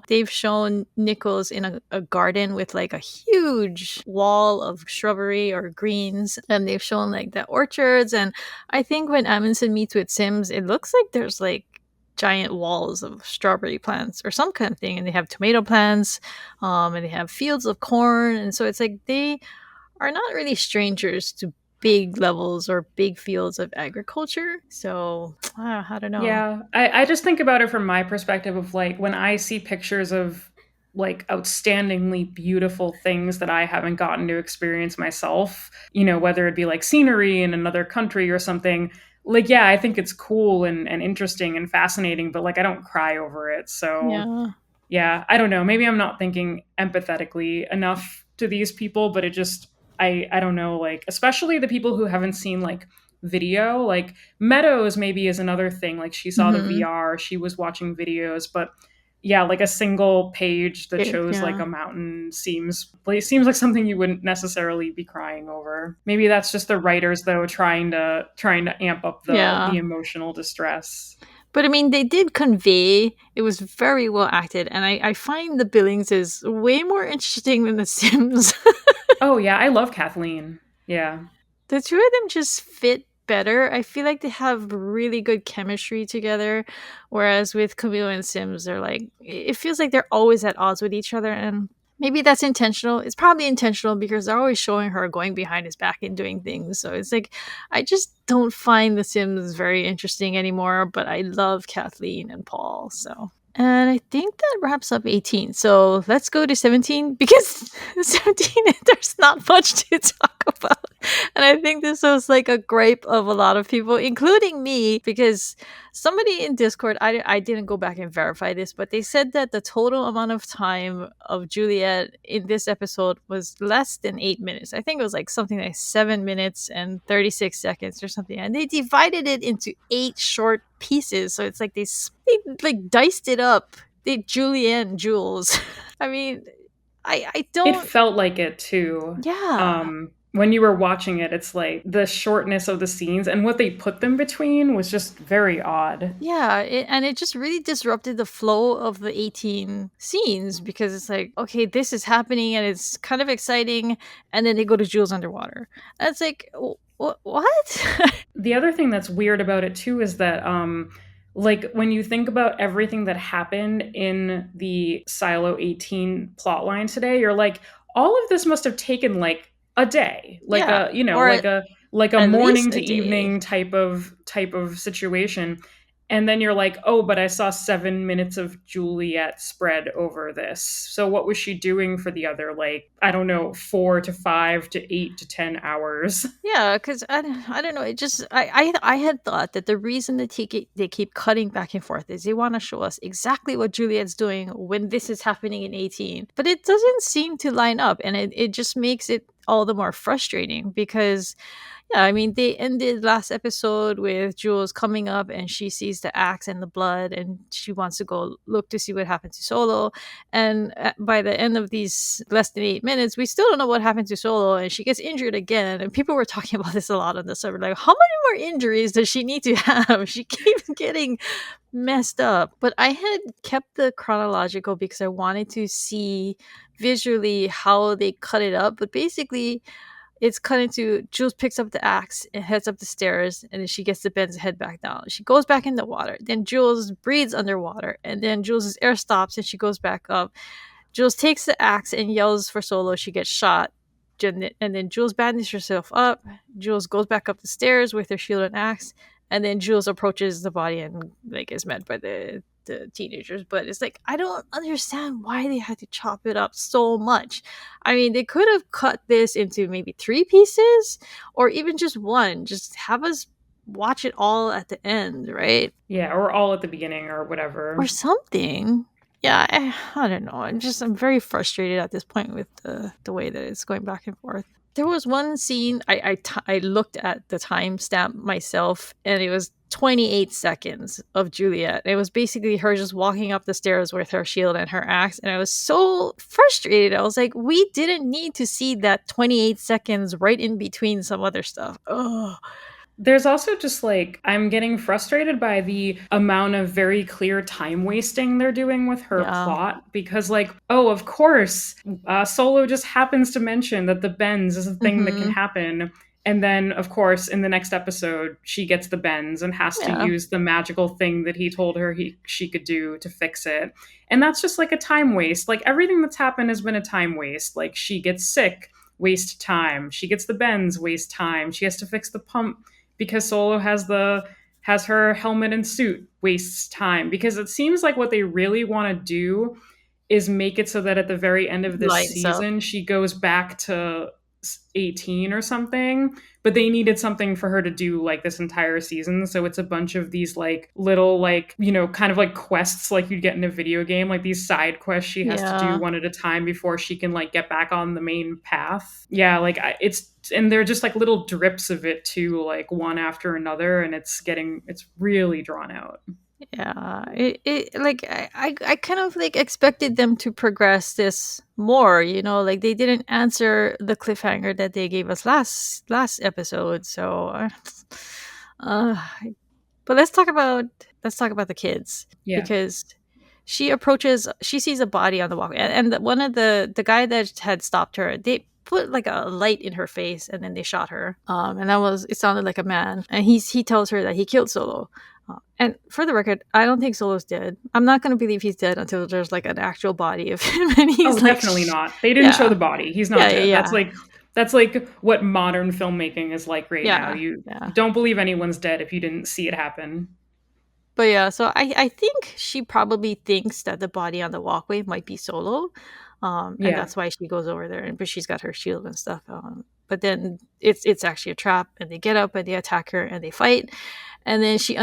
They've shown Nichols in a garden with like a huge wall of shrubbery or greens, and they've shown like the orchards. And I think when Amundsen meets with Sims, it looks like there's like giant walls of strawberry plants or some kind of thing, and they have tomato plants, and they have fields of corn, and so it's like they are not really strangers to big levels or big fields of agriculture. So I don't know. Yeah, I just think about it from my perspective of like when I see pictures of like outstandingly beautiful things that I haven't gotten to experience myself, you know, whether it be like scenery in another country or something, like, yeah, I think it's cool and interesting and fascinating, but like I don't cry over it. So Yeah. yeah, I don't know. Maybe I'm not thinking empathetically enough to these people, but it just I don't know, like especially the people who haven't seen like video, like Meadows maybe is another thing. Like she saw the Hmm. VR, she was watching videos, but yeah, like a single page that shows like Yeah. a mountain seems like something you wouldn't necessarily be crying over. Maybe that's just the writers though trying to amp up the Yeah. emotional distress. But I mean, they did convey, it was very well acted. And I find the Billings is way more interesting than The Sims. Oh yeah, I love Kathleen. Yeah. The two of them just fit better. I feel like they have really good chemistry together. Whereas with Camille and Sims, they're like, it feels like they're always at odds with each other. And maybe that's intentional. It's probably intentional because they're always showing her going behind his back and doing things. So it's like, I just don't find The Sims very interesting anymore. But I love Kathleen and Paul. So. And I think that wraps up 18. So let's go to 17 because 17, there's not much to talk about. And I think this was like a gripe of a lot of people, including me, because somebody in Discord, I didn't go back and verify this, but they said that the total amount of time of Juliet in this episode was less than 8 minutes. I think it was like something like 7 minutes and 36 seconds or something. And they divided it into 8 short pieces. So it's like they like diced it up. They Julianne Jules. I mean, I It don't. felt like it too. Yeah. when you were watching it, it's like the shortness of the scenes and what they put them between was just very odd. Yeah, and it just really disrupted the flow of the 18 scenes because it's like, okay, this is happening and it's kind of exciting, and then they go to Jules underwater. And it's like, what? The other thing that's weird about it too is that like when you think about everything that happened in the Silo 18 plotline today, you're like, all of this must have taken like a day, like Yeah, a, you know, or like a at morning least to a day. evening type of situation. And then you're like, oh, but I saw 7 minutes of Juliet spread over this. So what was she doing for the other, like, I don't know, 4 to 5 to 8 to 10 hours? Yeah, because I don't know. It just I had thought that the reason that they keep cutting back and forth is they want to show us exactly what Juliet's doing when this is happening in 18, but it doesn't seem to line up, and it just makes it all the more frustrating because yeah, I mean, they ended last episode with Jules coming up and she sees the axe and the blood and she wants to go look to see what happened to Solo. And by the end of these less than 8 minutes, we still don't know what happened to Solo and she gets injured again. And people were talking about this a lot on the server. Like, how many more injuries does she need to have? She keeps getting messed up. But I had kept the chronological because I wanted to see visually how they cut it up. But basically, it's cut into Jules picks up the axe and heads up the stairs, and then she gets the bends and head back down. She goes back in the water. Then Jules breathes underwater, and then Jules' air stops and she goes back up. Jules takes the axe and yells for Solo. She gets shot. And then Jules bandages herself up. Jules goes back up the stairs with her shield and axe. And then Jules approaches the body and like is met by the teenagers. But it's like I don't understand why they had to chop it up so much. I mean, they could have cut this into maybe 3 pieces or even just one. Just have us watch it all at the end, right? Yeah, or all at the beginning or Or whatever. something. Yeah, I don't know. I'm very frustrated at this point with the way that it's going back and forth. There was one scene I looked at the timestamp myself, and it was 28 seconds of Juliet. It was basically her just walking up the stairs with her shield and her axe, and I was so frustrated. I was like, we didn't need to see that 28 seconds right in between some other stuff. Oh, There's also just like, I'm getting frustrated by the amount of very clear time wasting they're doing with her yeah. plot because, like, oh, of course, Solo just happens to mention that the bends is a thing that can Mm-hmm. happen. And then, of course, in the next episode, she gets the bends and has to Yeah. use the magical thing that he told her she could do to fix it. And that's just like a time waste. Like, everything that's happened has been a time waste. Like, she gets sick, waste time. She gets the bends, waste time. She has to fix the pump because Solo has her helmet and suit, wastes time because it seems like what they really want to do is make it so that at the very end of this Lines up. season she goes back to 18 or something, but they needed something for her to do like this entire season, so it's a bunch of these like little, like, you know, kind of like quests like you'd get in a video game, like these side quests she has to do Yeah. one at a time before she can like get back on the main path. Yeah, like it's, and they're just like little drips of it too, like one after another, and it's really drawn out. Yeah, it like I kind of like expected them to progress this more, you know, like they didn't answer the cliffhanger that they gave us last episode. So, uh, but let's talk about the kids Yeah. because she sees a body on the walkway, one of the guy that had stopped her, they put like a light in her face and then they shot her. And it sounded like a man, and he tells her that he killed Solo. And for the record, I don't think Solo's dead. I'm not going to believe he's dead until there's like an actual body of him, and Oh, he's like, definitely not. They didn't show yeah, the body. He's not yeah, yeah, dead. yeah, That's like what modern filmmaking is like right now. yeah, You yeah. don't believe anyone's dead if you didn't see it happen. But yeah, so I think she probably thinks that the body on the walkway might be Solo, and Yeah. that's why she goes over there. And but she's got her shield and stuff. But then it's actually a trap, and they get up and they attack her and they fight, and then she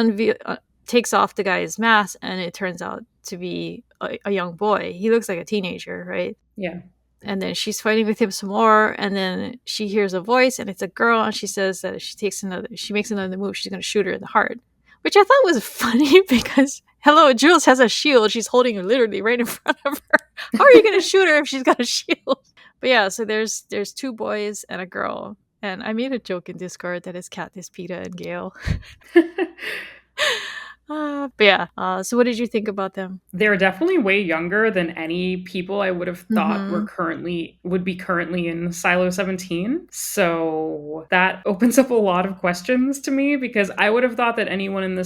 takes off the guy's mask, and it turns out to be a young boy. He looks like a teenager, right? Yeah. And then she's fighting with him some more, and then she hears a voice, and it's a girl, and she says that if she makes another move, she's going to shoot her in the heart, which I thought was funny because hello, Jules has a shield. She's holding her literally right in front of her. How are you going to shoot her if she's got a shield? But yeah, so there's 2 boys and a girl, And I made a joke in Discord that it's Katniss, Peeta, and Gale. But yeah. So what did you think about them? They're definitely way younger than any people I would have thought Mm-hmm. would be currently in Silo 17. So that opens up a lot of questions to me because I would have thought that anyone in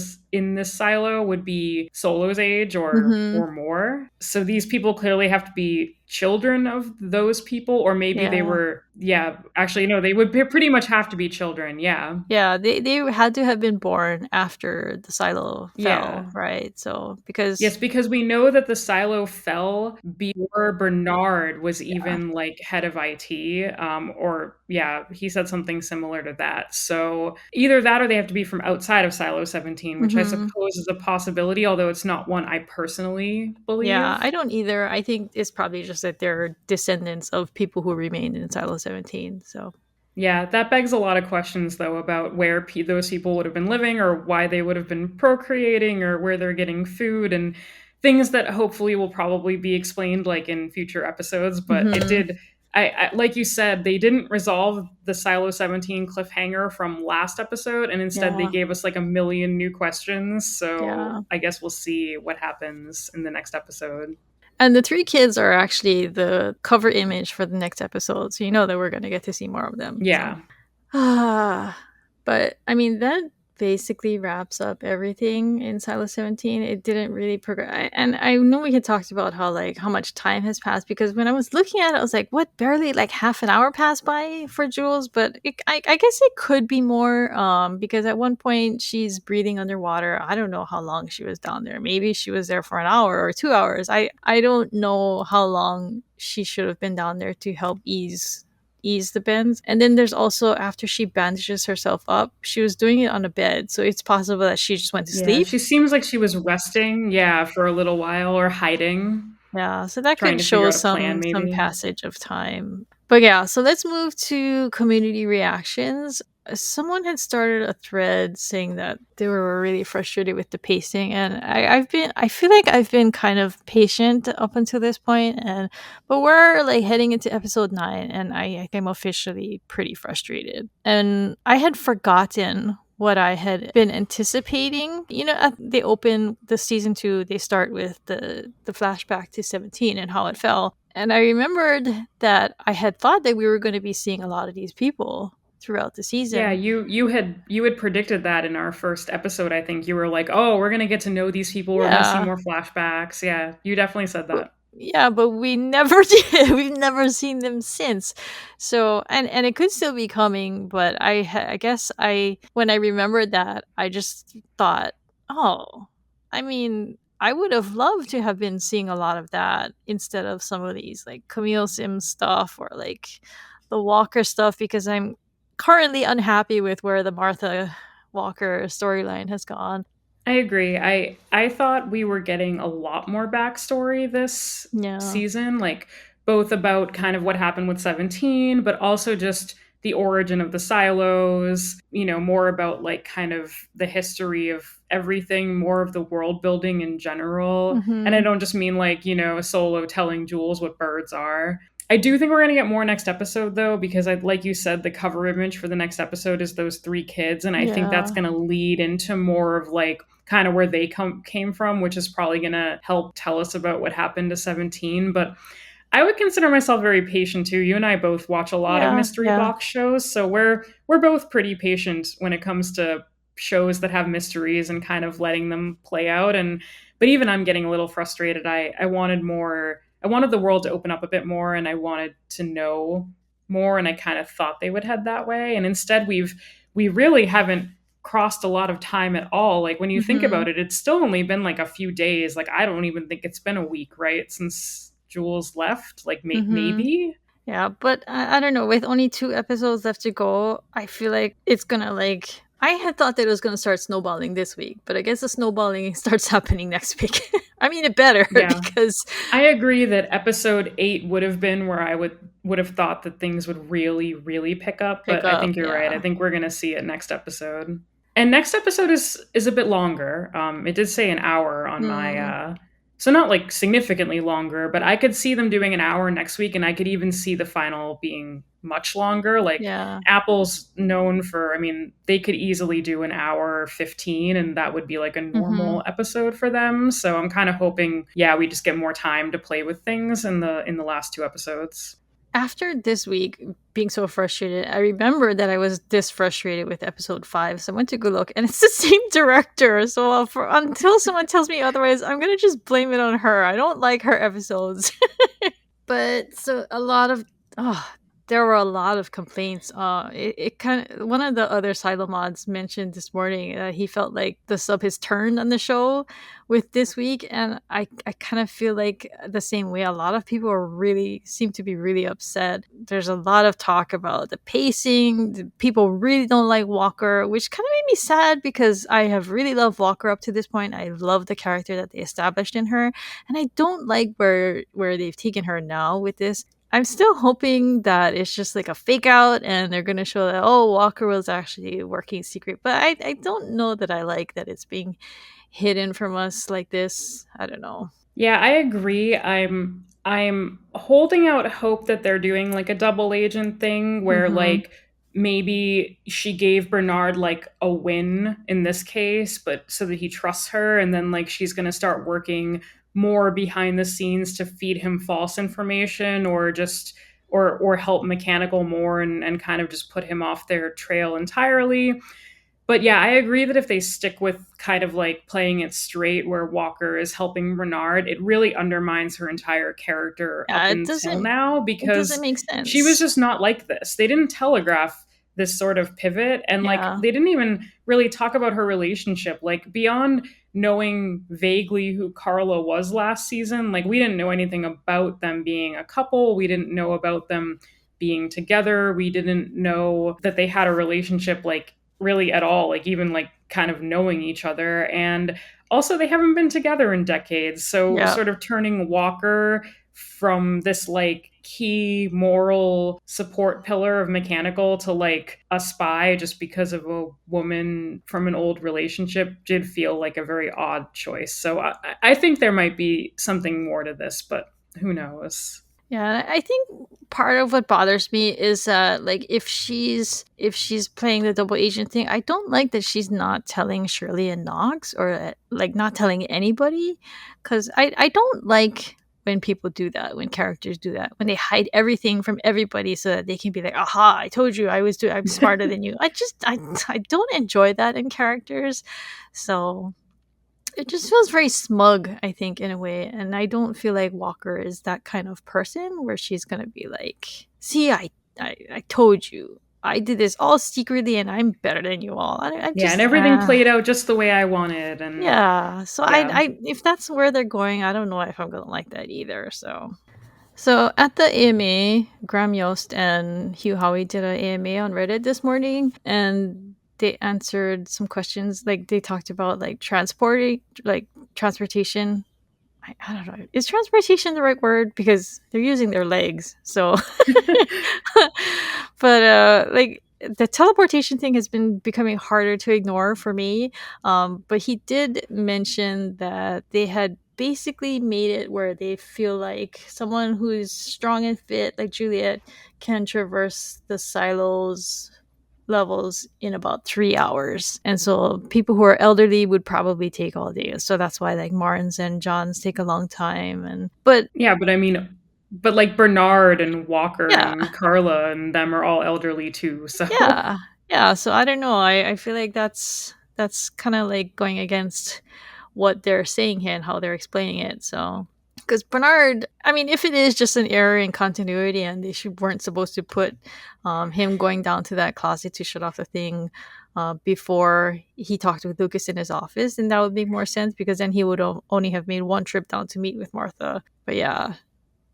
this silo would be Solo's age Mm-hmm. or more. So these people clearly have to be children of those people, or maybe they Yeah. were, yeah, actually no, they would pretty much have to be children. Yeah. Yeah, they had to have been born after the silo Yeah. fell, right? So because Yes, because we know that the silo fell before Bernard was yeah. even like head of IT, or yeah, he said something similar to that. So either that or they have to be from outside of Silo 17, which I Mm-hmm. suppose is a possibility, although it's not one I personally Yeah, I believe. don't either. I think it's probably just that they're descendants of people who remained in Silo 17. So, Yeah, that begs a lot of questions, though, about where those people would have been living or why they would have been procreating or where they're getting food and things that hopefully will probably be explained like in future episodes. But it hmm did, like you said, they didn't resolve the Silo 17 cliffhanger from last episode, and instead they yeah, gave us like a million new questions. So yeah. I guess we'll see what happens in the next episode. And the three kids are actually the cover image for the next episode. So, you know that we're going to get to see more of them. So, Yeah. but I mean, that basically wraps up everything in Silo 17. It didn't really progress. And I know we had talked about how, like, how much time has passed because when I was looking at it, I was like, what, barely like half an hour passed by for Jules? But I guess it could be more because at one point she's breathing underwater. I don't know how long she was down there. Maybe she was there for an hour or 2 hours. I don't know how long she should have been down there to help ease the bends. And then there's also after she bandages herself up, she was doing it on a bed. So it's possible that she just went to Yeah. sleep. She seems like she was resting, yeah, for a little while or hiding. Yeah, so that Trying could to figure show out a plan, some maybe. passage of time. But yeah, so let's move to community reactions. Someone had started a thread saying that they were really frustrated with the pacing, and I feel like I've been kind of patient up until this point, and but we're like heading into episode 9, and I think I'm officially pretty frustrated. And I had forgotten what I had been anticipating. You know, they open the season 2, they start with the flashback to 17 and how it fell. And I remembered that I had thought that we were going to be seeing a lot of these people throughout the Yeah, season. you had predicted that in our first episode, I think. You were like, "Oh, we're gonna get to know these people. We're gonna see Yeah. more flashbacks." Yeah, you definitely said But that. yeah, but we never did. We've never seen them since. So, and it could still be coming, but I guess I when I remembered that, I just thought, "Oh, I mean, I would have loved to have been seeing a lot of that instead of some of these like Camille Sims stuff or like the Walker stuff because I'm currently unhappy with where the Martha Walker storyline has gone." I agree. I thought we were getting a lot more backstory this Yeah. season, like both about kind of what happened with 17, but also just the origin of the silos, you know, more about like kind of the history of everything, more of the world building in general. And I Mhm. don't just mean like, you know, a Solo telling Jules what birds are. I do think we're going to get more next episode though, because like you said, the cover image for the next episode is those three kids. And I think that's Yeah. going to lead into more of like kind of where they came from, which is probably going to help tell us about what happened to 17. But I would consider myself very patient too. You and I both watch a lot of Yeah. mystery Yeah. box shows, so we're both pretty patient when it comes to shows that have mysteries and kind of letting them play out. And but even I'm getting a little frustrated. I wanted more. I wanted the world to open up a bit more, and I wanted to know more. And I kind of thought they would head that way, and instead we really haven't crossed a lot of time at all. Like when you think Mhm. about it, it's still only been like a few days. Like I don't even think it's been a week, right? Since Jules left, like Mhm. maybe. Yeah, but I don't know. With only 2 episodes left to go, I feel like it's gonna like. I had thought that it was gonna start snowballing this week, but I guess the snowballing starts happening next week. I mean, it better Yeah, because I agree that episode 8 would have been where I would have thought that things would really pick up, pick but I up. think you're right. I Yeah. think we're going to see it next episode. And next episode is a bit longer. It did say an hour on my Hmm. so not like significantly longer, but I could see them doing an hour next week, and I could even see the final being much longer. Like Yeah. Apple's known for, I mean, they could easily do an hour 15 and that would be like a Hmm. normal episode for them. So I'm kind of hoping, yeah, we just get more time to play with things in the last two episodes. After this week being so frustrated, I remember that I was this frustrated with episode 5. So I went to go look, and it's the same director. So until someone tells me otherwise, I'm gonna just blame it on her. I don't like her episodes. But so a lot of oh, there were a lot of complaints. It kind of one of the other silo mods mentioned this morning that he felt like the sub has turned on the show with this week, and I kind of feel like the same way. A lot of people are really seem to be really upset. There's a lot of talk about the pacing. People really don't like Walker, which kind of made me sad because I have really loved Walker up to this point. I love the character that they established in her, and I don't like where they've taken her now with this. I'm still hoping that it's just like a fake out and they're going to show that, oh, Walker was actually working secret. But I don't know that I like that it's being hidden from us like this. I don't know. Yeah, I agree. I'm holding out hope that they're doing like a double agent thing where Mm-hmm. like maybe she gave Bernard like a win in this case, but so that he trusts her and then like she's going to start working more behind the scenes to feed him false information or just or help mechanical more and kind of just put him off their trail entirely. But yeah, I agree that if they stick with kind of like playing it straight where Walker is helping Renard, it really undermines her entire character Yeah, up until now it doesn't because make she was sense. just not like this. They didn't telegraph this sort of pivot and like Yeah. they didn't even really talk about her relationship. Like beyond knowing vaguely who Carla was last season, like we didn't know anything about them being a couple. We didn't know about them being together. We didn't know that they had a relationship like really at all, like even like kind of knowing each other. And also, they haven't been together in decades. So, Yeah. sort of turning Walker from this like key moral support pillar of mechanical to like a spy just because of a woman from an old relationship did feel like a very odd choice. So I think there might be something more to this, but who knows. Yeah, I think part of what bothers me is that like if she's playing the double agent thing, I don't like that she's not telling Shirley and Knox or like not telling anybody, because I don't like when people do that, when characters do that, when they hide everything from everybody so that they can be like, aha, I told you I'm smarter than you. I don't enjoy that in characters, so it just feels very smug, I think, in a way. And I don't feel like Walker is that kind of person where she's gonna be like, see, I told you. I did this all secretly and I'm better than you all. I Yeah, and just everything played out just the way I wanted. And yeah. So yeah. I if that's where they're going, I don't know if I'm gonna like that either. So at the AMA, Graham Yost and Hugh Howey did an AMA on Reddit this morning, and they answered some questions. Like they talked about like transportation. I don't know. Is transportation the right word? Because they're using their legs. So, but like the teleportation thing has been becoming harder to ignore for me. But he did mention that they had basically made it where they feel like someone who's strong and fit, like Juliet, can traverse the silos levels in about 3 hours. And so people who are elderly would probably take all day. So that's why like Martins and Johns take a long time. And but Yeah, but I mean, but like Bernard and Walker yeah, and Carla and them are all elderly too. So yeah, yeah. So I don't know. I feel like that's kind of like going against what they're saying here and how they're explaining it. So because Bernard, I mean, if it is just an error in continuity and weren't supposed to put him going down to that closet to shut off the thing before he talked with Lukas in his office, then that would make more sense because then he would only have made one trip down to meet with Martha. But yeah,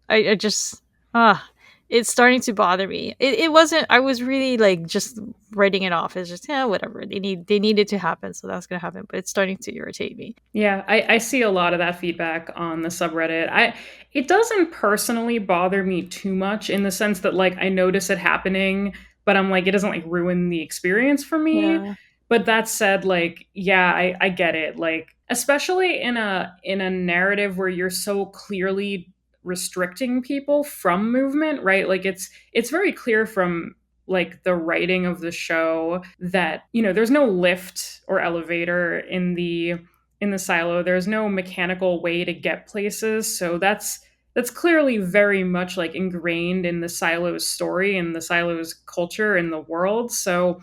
I just ah, it's starting to bother me. It wasn't. I was really like just writing it off as just yeah, whatever. They needed to happen, so that's gonna happen. But it's starting to irritate me. yeah, I see a lot of that feedback on the subreddit. It doesn't personally bother me too much in the sense that like I notice it happening, but I'm like it doesn't like ruin the experience for me. Yeah, But that said, like, yeah, I get it. Like, especially in a narrative where you're so clearly restricting people from movement, right? Like it's very clear from like the writing of the show that, you know, there's no lift or elevator in the silo. There's no mechanical way to get places. So that's clearly very much like ingrained in the silo's story and the silo's culture in the world. So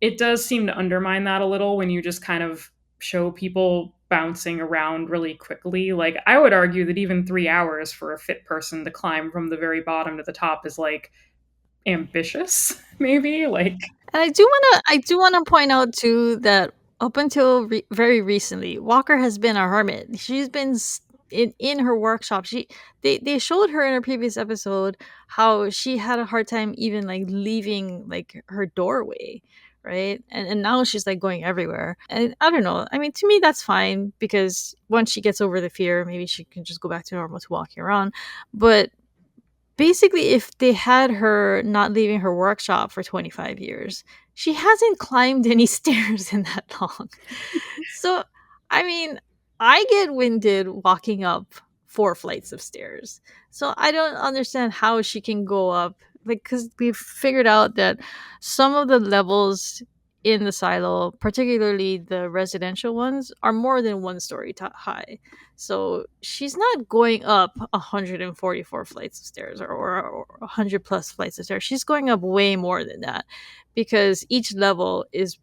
it does seem to undermine that a little when you just kind of show people bouncing around really quickly. Like, I would argue that even 3 hours for a fit person to climb from the very bottom to the top is like ambitious, maybe. Like, And I do wanna point out too that up until very recently, Walker has been a hermit. She's been in her workshop. They showed her in a previous episode how she had a hard time even like leaving like her doorway, right? And now she's like going everywhere. And I don't know. I mean, to me that's fine because once she gets over the fear, maybe she can just go back to normal to walking around. But basically, if they had her not leaving her workshop for 25 years, she hasn't climbed any stairs in that long. So, I mean, I get winded walking up 4 flights of stairs. So, I don't understand how she can go up. Like, because we've figured out that some of the levels in the silo, particularly the residential ones, are more than 1 story high. So she's not going up 144 flights of stairs or 100 plus flights of stairs. She's going up way more than that because each level is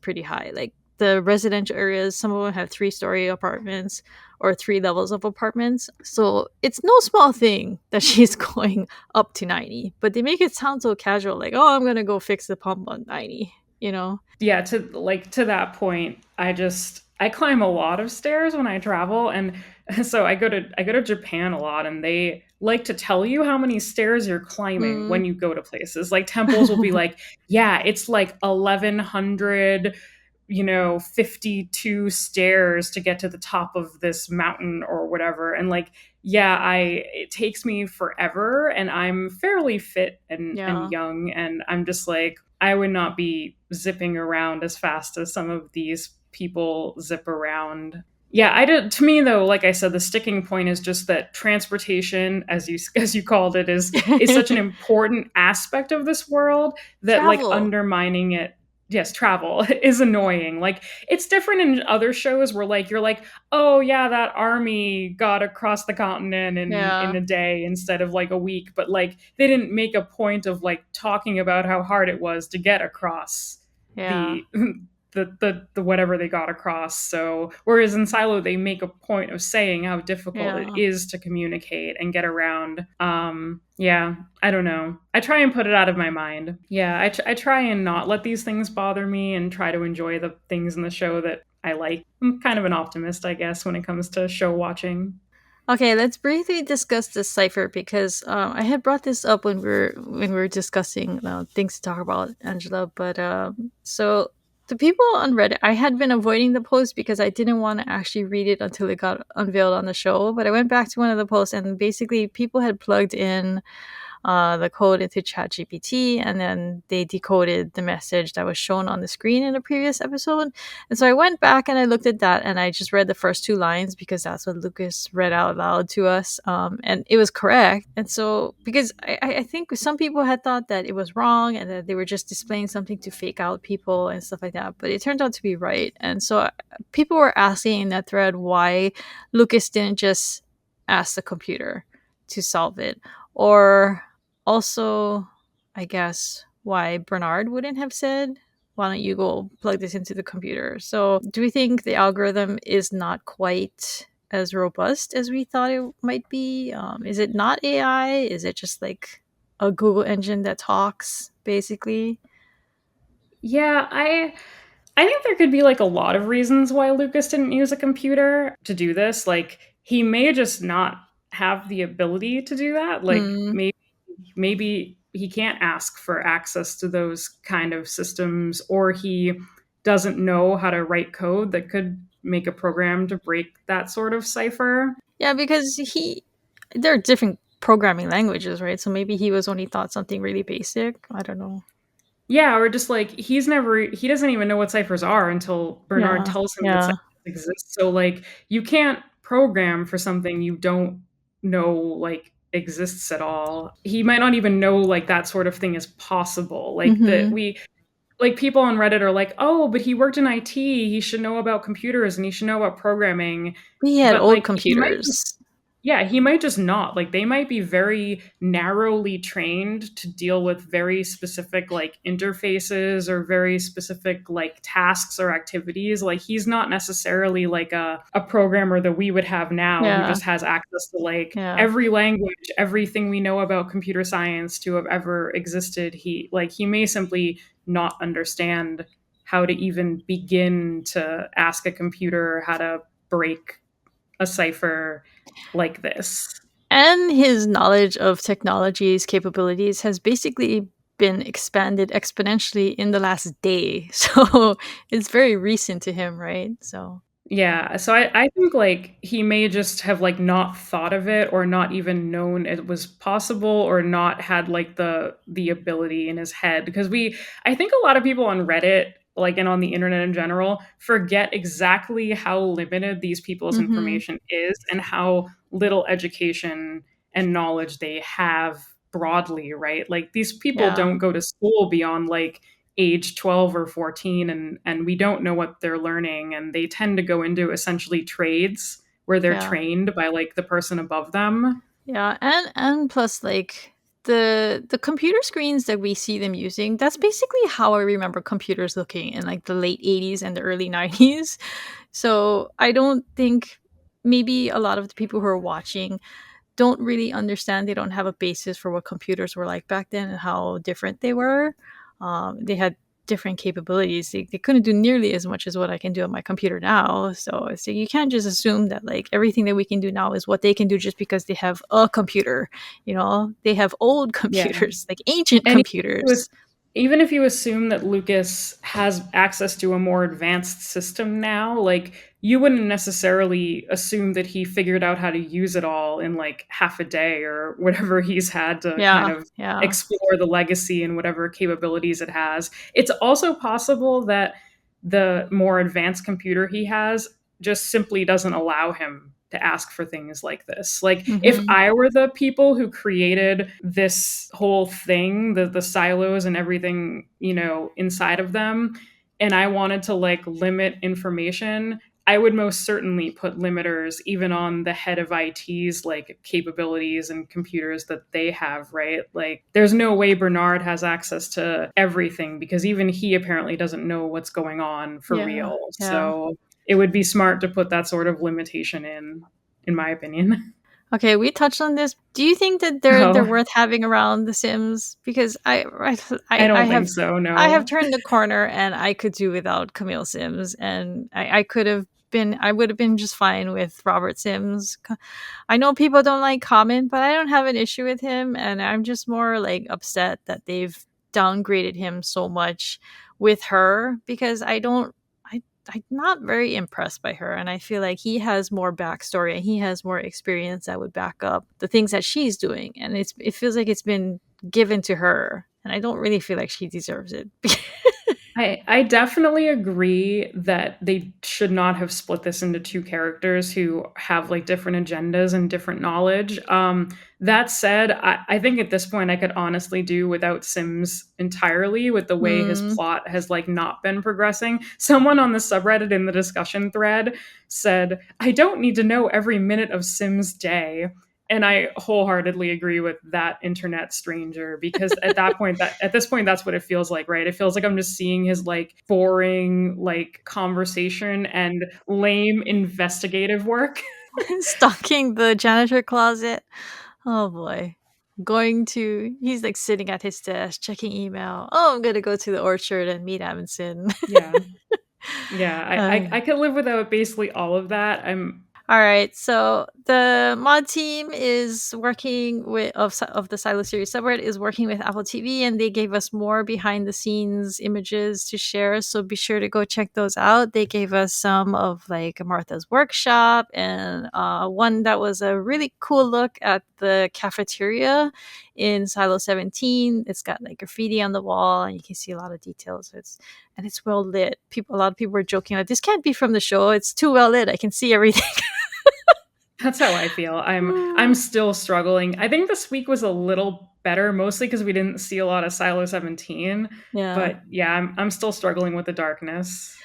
pretty high. Like the residential areas, some of them have 3 story apartments or 3 levels of apartments. So it's no small thing that she's going up to 90. But they make it sound so casual, like, oh, I'm gonna go fix the pump on 90, you know? yeah, to that point, I climb a lot of stairs when I travel, and so I go to Japan a lot, and they like to tell you how many stairs you're climbing Mm. when you go to places. Like temples will be like, yeah, it's like 1100, you know, 52 stairs to get to the top of this mountain or whatever. And like, yeah, I it takes me forever, and I'm fairly fit and Yeah. young, and I'm just like, I would not be zipping around as fast as some of these people zip around. Yeah, I did. To me, though, like I said, the sticking point is just that transportation, as you called it, is such an important aspect of this world that like Travel. undermining it. Yes, travel is annoying. Like it's different in other shows where like you're like, oh yeah, that army got across the continent in Yeah. a day instead of like a week, but like they didn't make a point of like talking about how hard it was to get across Yeah. the the whatever they got across. So whereas in Silo they make a point of saying how difficult it Yeah. is to communicate and get around. Yeah, I don't know. I try and put it out of my mind. Yeah, I try and not let these things bother me and try to enjoy the things in the show that I like. I'm kind of an optimist, I guess, when it comes to show watching. Okay, let's briefly discuss this cipher because I had brought this up when we were discussing things to talk about, Angela. But so the people on Reddit, I had been avoiding the post because I didn't want to actually read it until it got unveiled on the show. But I went back to one of the posts, and basically people had plugged in the code into ChatGPT, and then they decoded the message that was shown on the screen in a previous episode. And so I went back and I looked at that, and I just read the first 2 lines because that's what Lukas read out loud to us, and it was correct. And so because I think some people had thought that it was wrong and that they were just displaying something to fake out people and stuff like that, but it turned out to be right. And so people were asking in that thread why Lukas didn't just ask the computer to solve it, or also, I guess, why Bernard wouldn't have said, why don't you go plug this into the computer? So, do we think the algorithm is not quite as robust as we thought it might be? Is it not AI? Is it just like a Google engine that talks, basically? Yeah, I think there could be like a lot of reasons why Lucas didn't use a computer to do this. Like he may just not have the ability to do that. Like Hmm. maybe he can't ask for access to those kind of systems, or he doesn't know how to write code that could make a program to break that sort of cipher. Yeah, because there are different programming languages, right? So maybe he was only taught something really basic. I don't know. Yeah, or just like he doesn't even know what ciphers are until Bernard Yeah, tells him that yeah, ciphers exist. So like you can't program for something you don't know like exists at all. He might not even know like that sort of thing is possible. Like that Mm-hmm. we like people on Reddit are like, "Oh, but he worked in IT. He should know about computers and he should know about programming." We had But old like he might just computers. yeah, he might just not. Like they might be very narrowly trained to deal with very specific like interfaces or very specific like tasks or activities. Like he's not necessarily like a programmer that we would have now who Yeah, just has access to like yeah, every language, everything we know about computer science to have ever existed. He may simply not understand how to even begin to ask a computer how to break a cipher like this. and his knowledge of technology's capabilities has basically been expanded exponentially in the last day. So it's very recent to him, right? So Yeah, so I think, like, he may just have, like, not thought of it or not even known it was possible or not had, like, the ability in his head because we I think a lot of people on Reddit, like, and on the internet in general, forget exactly how limited these people's mm-hmm. information is and how little education and knowledge they have broadly, right? Like, these people Yeah, don't go to school beyond, like, age 12 or 14 and we don't know what they're learning and they tend to go into essentially trades where they're yeah. trained by like the person above them. Yeah, and plus like the computer screens that we see them using, that's basically how I remember computers looking in like the late 80s and the early 90s. So, I don't think maybe a lot of the people who are watching don't really understand. They don't have a basis for what computers were like back then and how different they were. They had different capabilities. They couldn't do nearly as much as what I can do on my computer now. So you can't just assume that like everything that we can do now is what they can do just because they have a computer. You know, they have old Yeah. computers, like ancient And computers. even if you assume that Lucas has access to a more advanced system now, like you wouldn't necessarily assume that he figured out how to use it all in like half a day or whatever he's had to kind Yeah, of yeah. explore the legacy and whatever capabilities it has. It's also possible that the more advanced computer he has just simply doesn't allow him to ask for things like this. Like if Hmm. I were the people who created this whole thing, the silos and everything, you know, inside of them, and I wanted to like limit information, I would most certainly put limiters even on the head of IT's like capabilities and computers that they have, right? Like there's no way Bernard has access to everything because even he apparently doesn't know what's going on for Yeah, real. yeah. So it would be smart to put that sort of limitation in my opinion. Okay, we touched on this. Do you think that they're Oh, worth having around The Sims? Because I I don't think have so, I have no. turned the corner and I could do without Camille Sims, and I could have been I would have been just fine with Robert Sims. I know people don't like Common, but I don't have an issue with him, and I'm just more like upset that they've downgraded him so much with her because I don't I'm not very impressed by her, and I feel like he has more backstory and he has more experience that would back up the things that she's doing, and it feels like it's been given to her, and I don't really feel like she deserves it. I definitely agree that they should not have split this into two characters who have like different agendas and different knowledge. That said, I think at this point I could honestly do without Sims entirely with the way his Hmm. plot has like not been progressing. Someone on the subreddit in the discussion thread said, I don't need to know every minute of Sims' day. And I wholeheartedly agree with that internet stranger because at this point that's what it feels like, right? It feels like I'm just seeing his like boring like conversation and lame investigative work. Stalking the janitor closet. Oh boy. He's like sitting at his desk checking email. Oh, I'm gonna go to the orchard and meet Amundsen. Yeah. Yeah, uh, I could live without basically all of that. I'm All right, so the mod team is working with of the Silo series subreddit is working with Apple TV, and they gave us more behind the scenes images to share. So be sure to go check those out. They gave us some of like Martha's workshop and one that was a really cool look at the cafeteria in Silo 17. It's got like graffiti on the wall, and you can see a lot of details. It's well lit. A lot of people were joking like this can't be from the show. It's too well lit. I can see everything. That's how I feel. I'm still struggling. I think this week was a little better, mostly because we didn't see a lot of Silo 17. Yeah. But yeah, I'm still struggling with the darkness.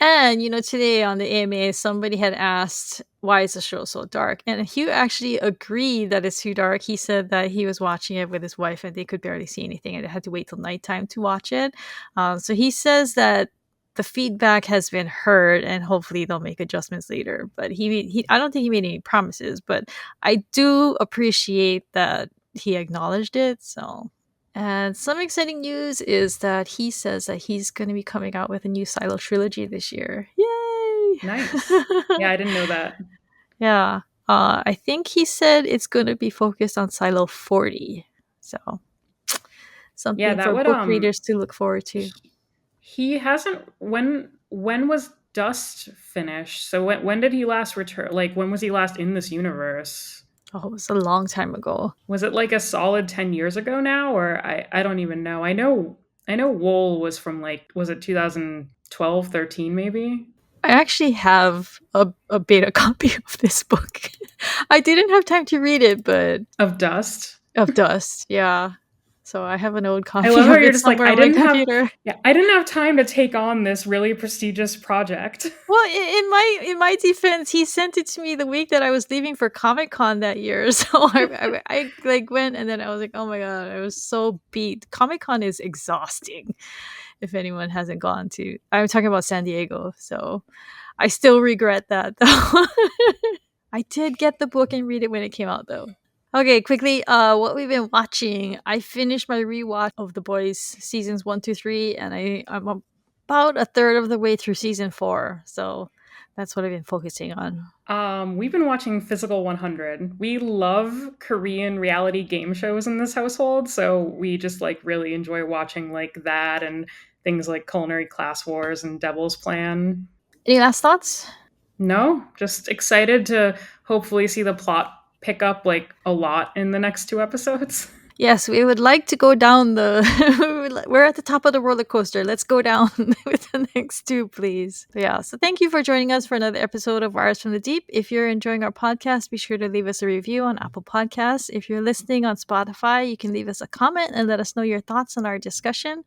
And today on the AMA, somebody had asked, "Why is the show so dark?" And Hugh actually agreed that it's too dark. He said that he was watching it with his wife, and they could barely see anything, and they had to wait till nighttime to watch it. So he says that the feedback has been heard, and hopefully they'll make adjustments later. But I don't think he made any promises, but I do appreciate that he acknowledged it. So. And some exciting news is that he says that he's going to be coming out with a new Silo trilogy this year. Yay! Nice. Yeah, I didn't know that. Yeah. I think he said it's going to be focused on Silo 40. So, Yeah, something that for would book readers to look forward to. he hasn't when was Dust finished? So when did he last return? Like when was he last in this universe? Oh, it was a long time ago. Was it like a solid 10 years ago now, or I don't even know. I know Wool was from like, was it 2012, 13 maybe? I actually have a beta copy of this book. I didn't have time to read it, but Of Dust. of Dust, yeah. So I have an old I copy love how of you're it just like, somewhere I on my didn't have computer. yeah, I didn't have time to take on this really prestigious project. Well, in my defense, he sent it to me the week that I was leaving for Comic Con that year. So I like went, and then I was like, oh my god, I was so beat. Comic Con is exhausting. If anyone hasn't gone to, I'm talking about San Diego. So I still regret that though. I did get the book and read it when it came out though. Okay, quickly, what we've been watching. I finished my rewatch of The Boys seasons 1, 2, 3, and I'm about a third of the way through season 4. So that's what I've been focusing on. We've been watching Physical 100. We love Korean reality game shows in this household, so we just like really enjoy watching like that and things like Culinary Class Wars and Devil's Plan. Any last thoughts? No, just excited to hopefully see the plot pick up like a lot in the next two episodes. Yes, we would like to go down the. We're at the top of the roller coaster. Let's go down with the next two, please. But yeah, so thank you for joining us for another episode of Wires from the Deep. If you're enjoying our podcast, be sure to leave us a review on Apple Podcasts. If you're listening on Spotify, you can leave us a comment and let us know your thoughts on our discussion.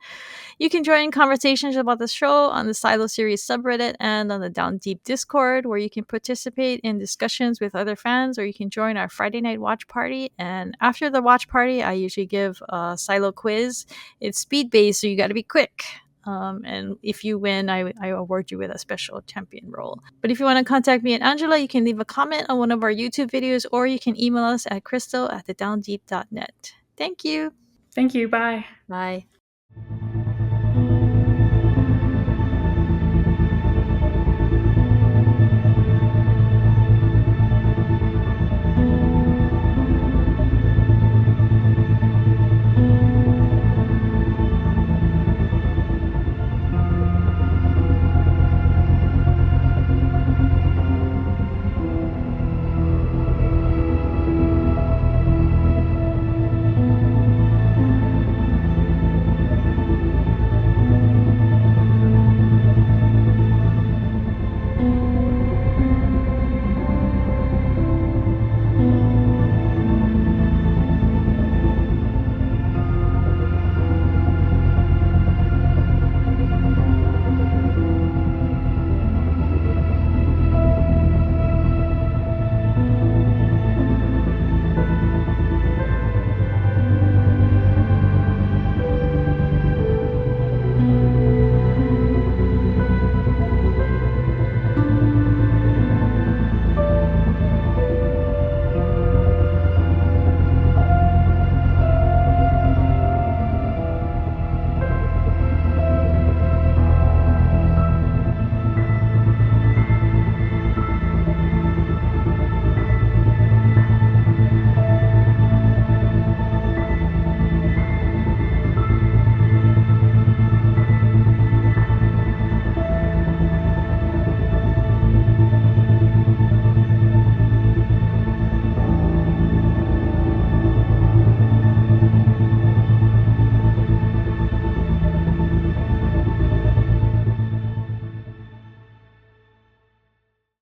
You can join conversations about the show on the Silo series subreddit and on the Down Deep Discord, where you can participate in discussions with other fans, or you can join our Friday night watch party. And after the watch party, I usually give a Silo quiz. It's speed based, so you got to be quick. And if you win, I award you with a special champion role. But if you want to contact me and Angela, you can leave a comment on one of our YouTube videos, or you can email us at crystal@thedowndeep.net. Thank you. Thank you. Bye. Bye.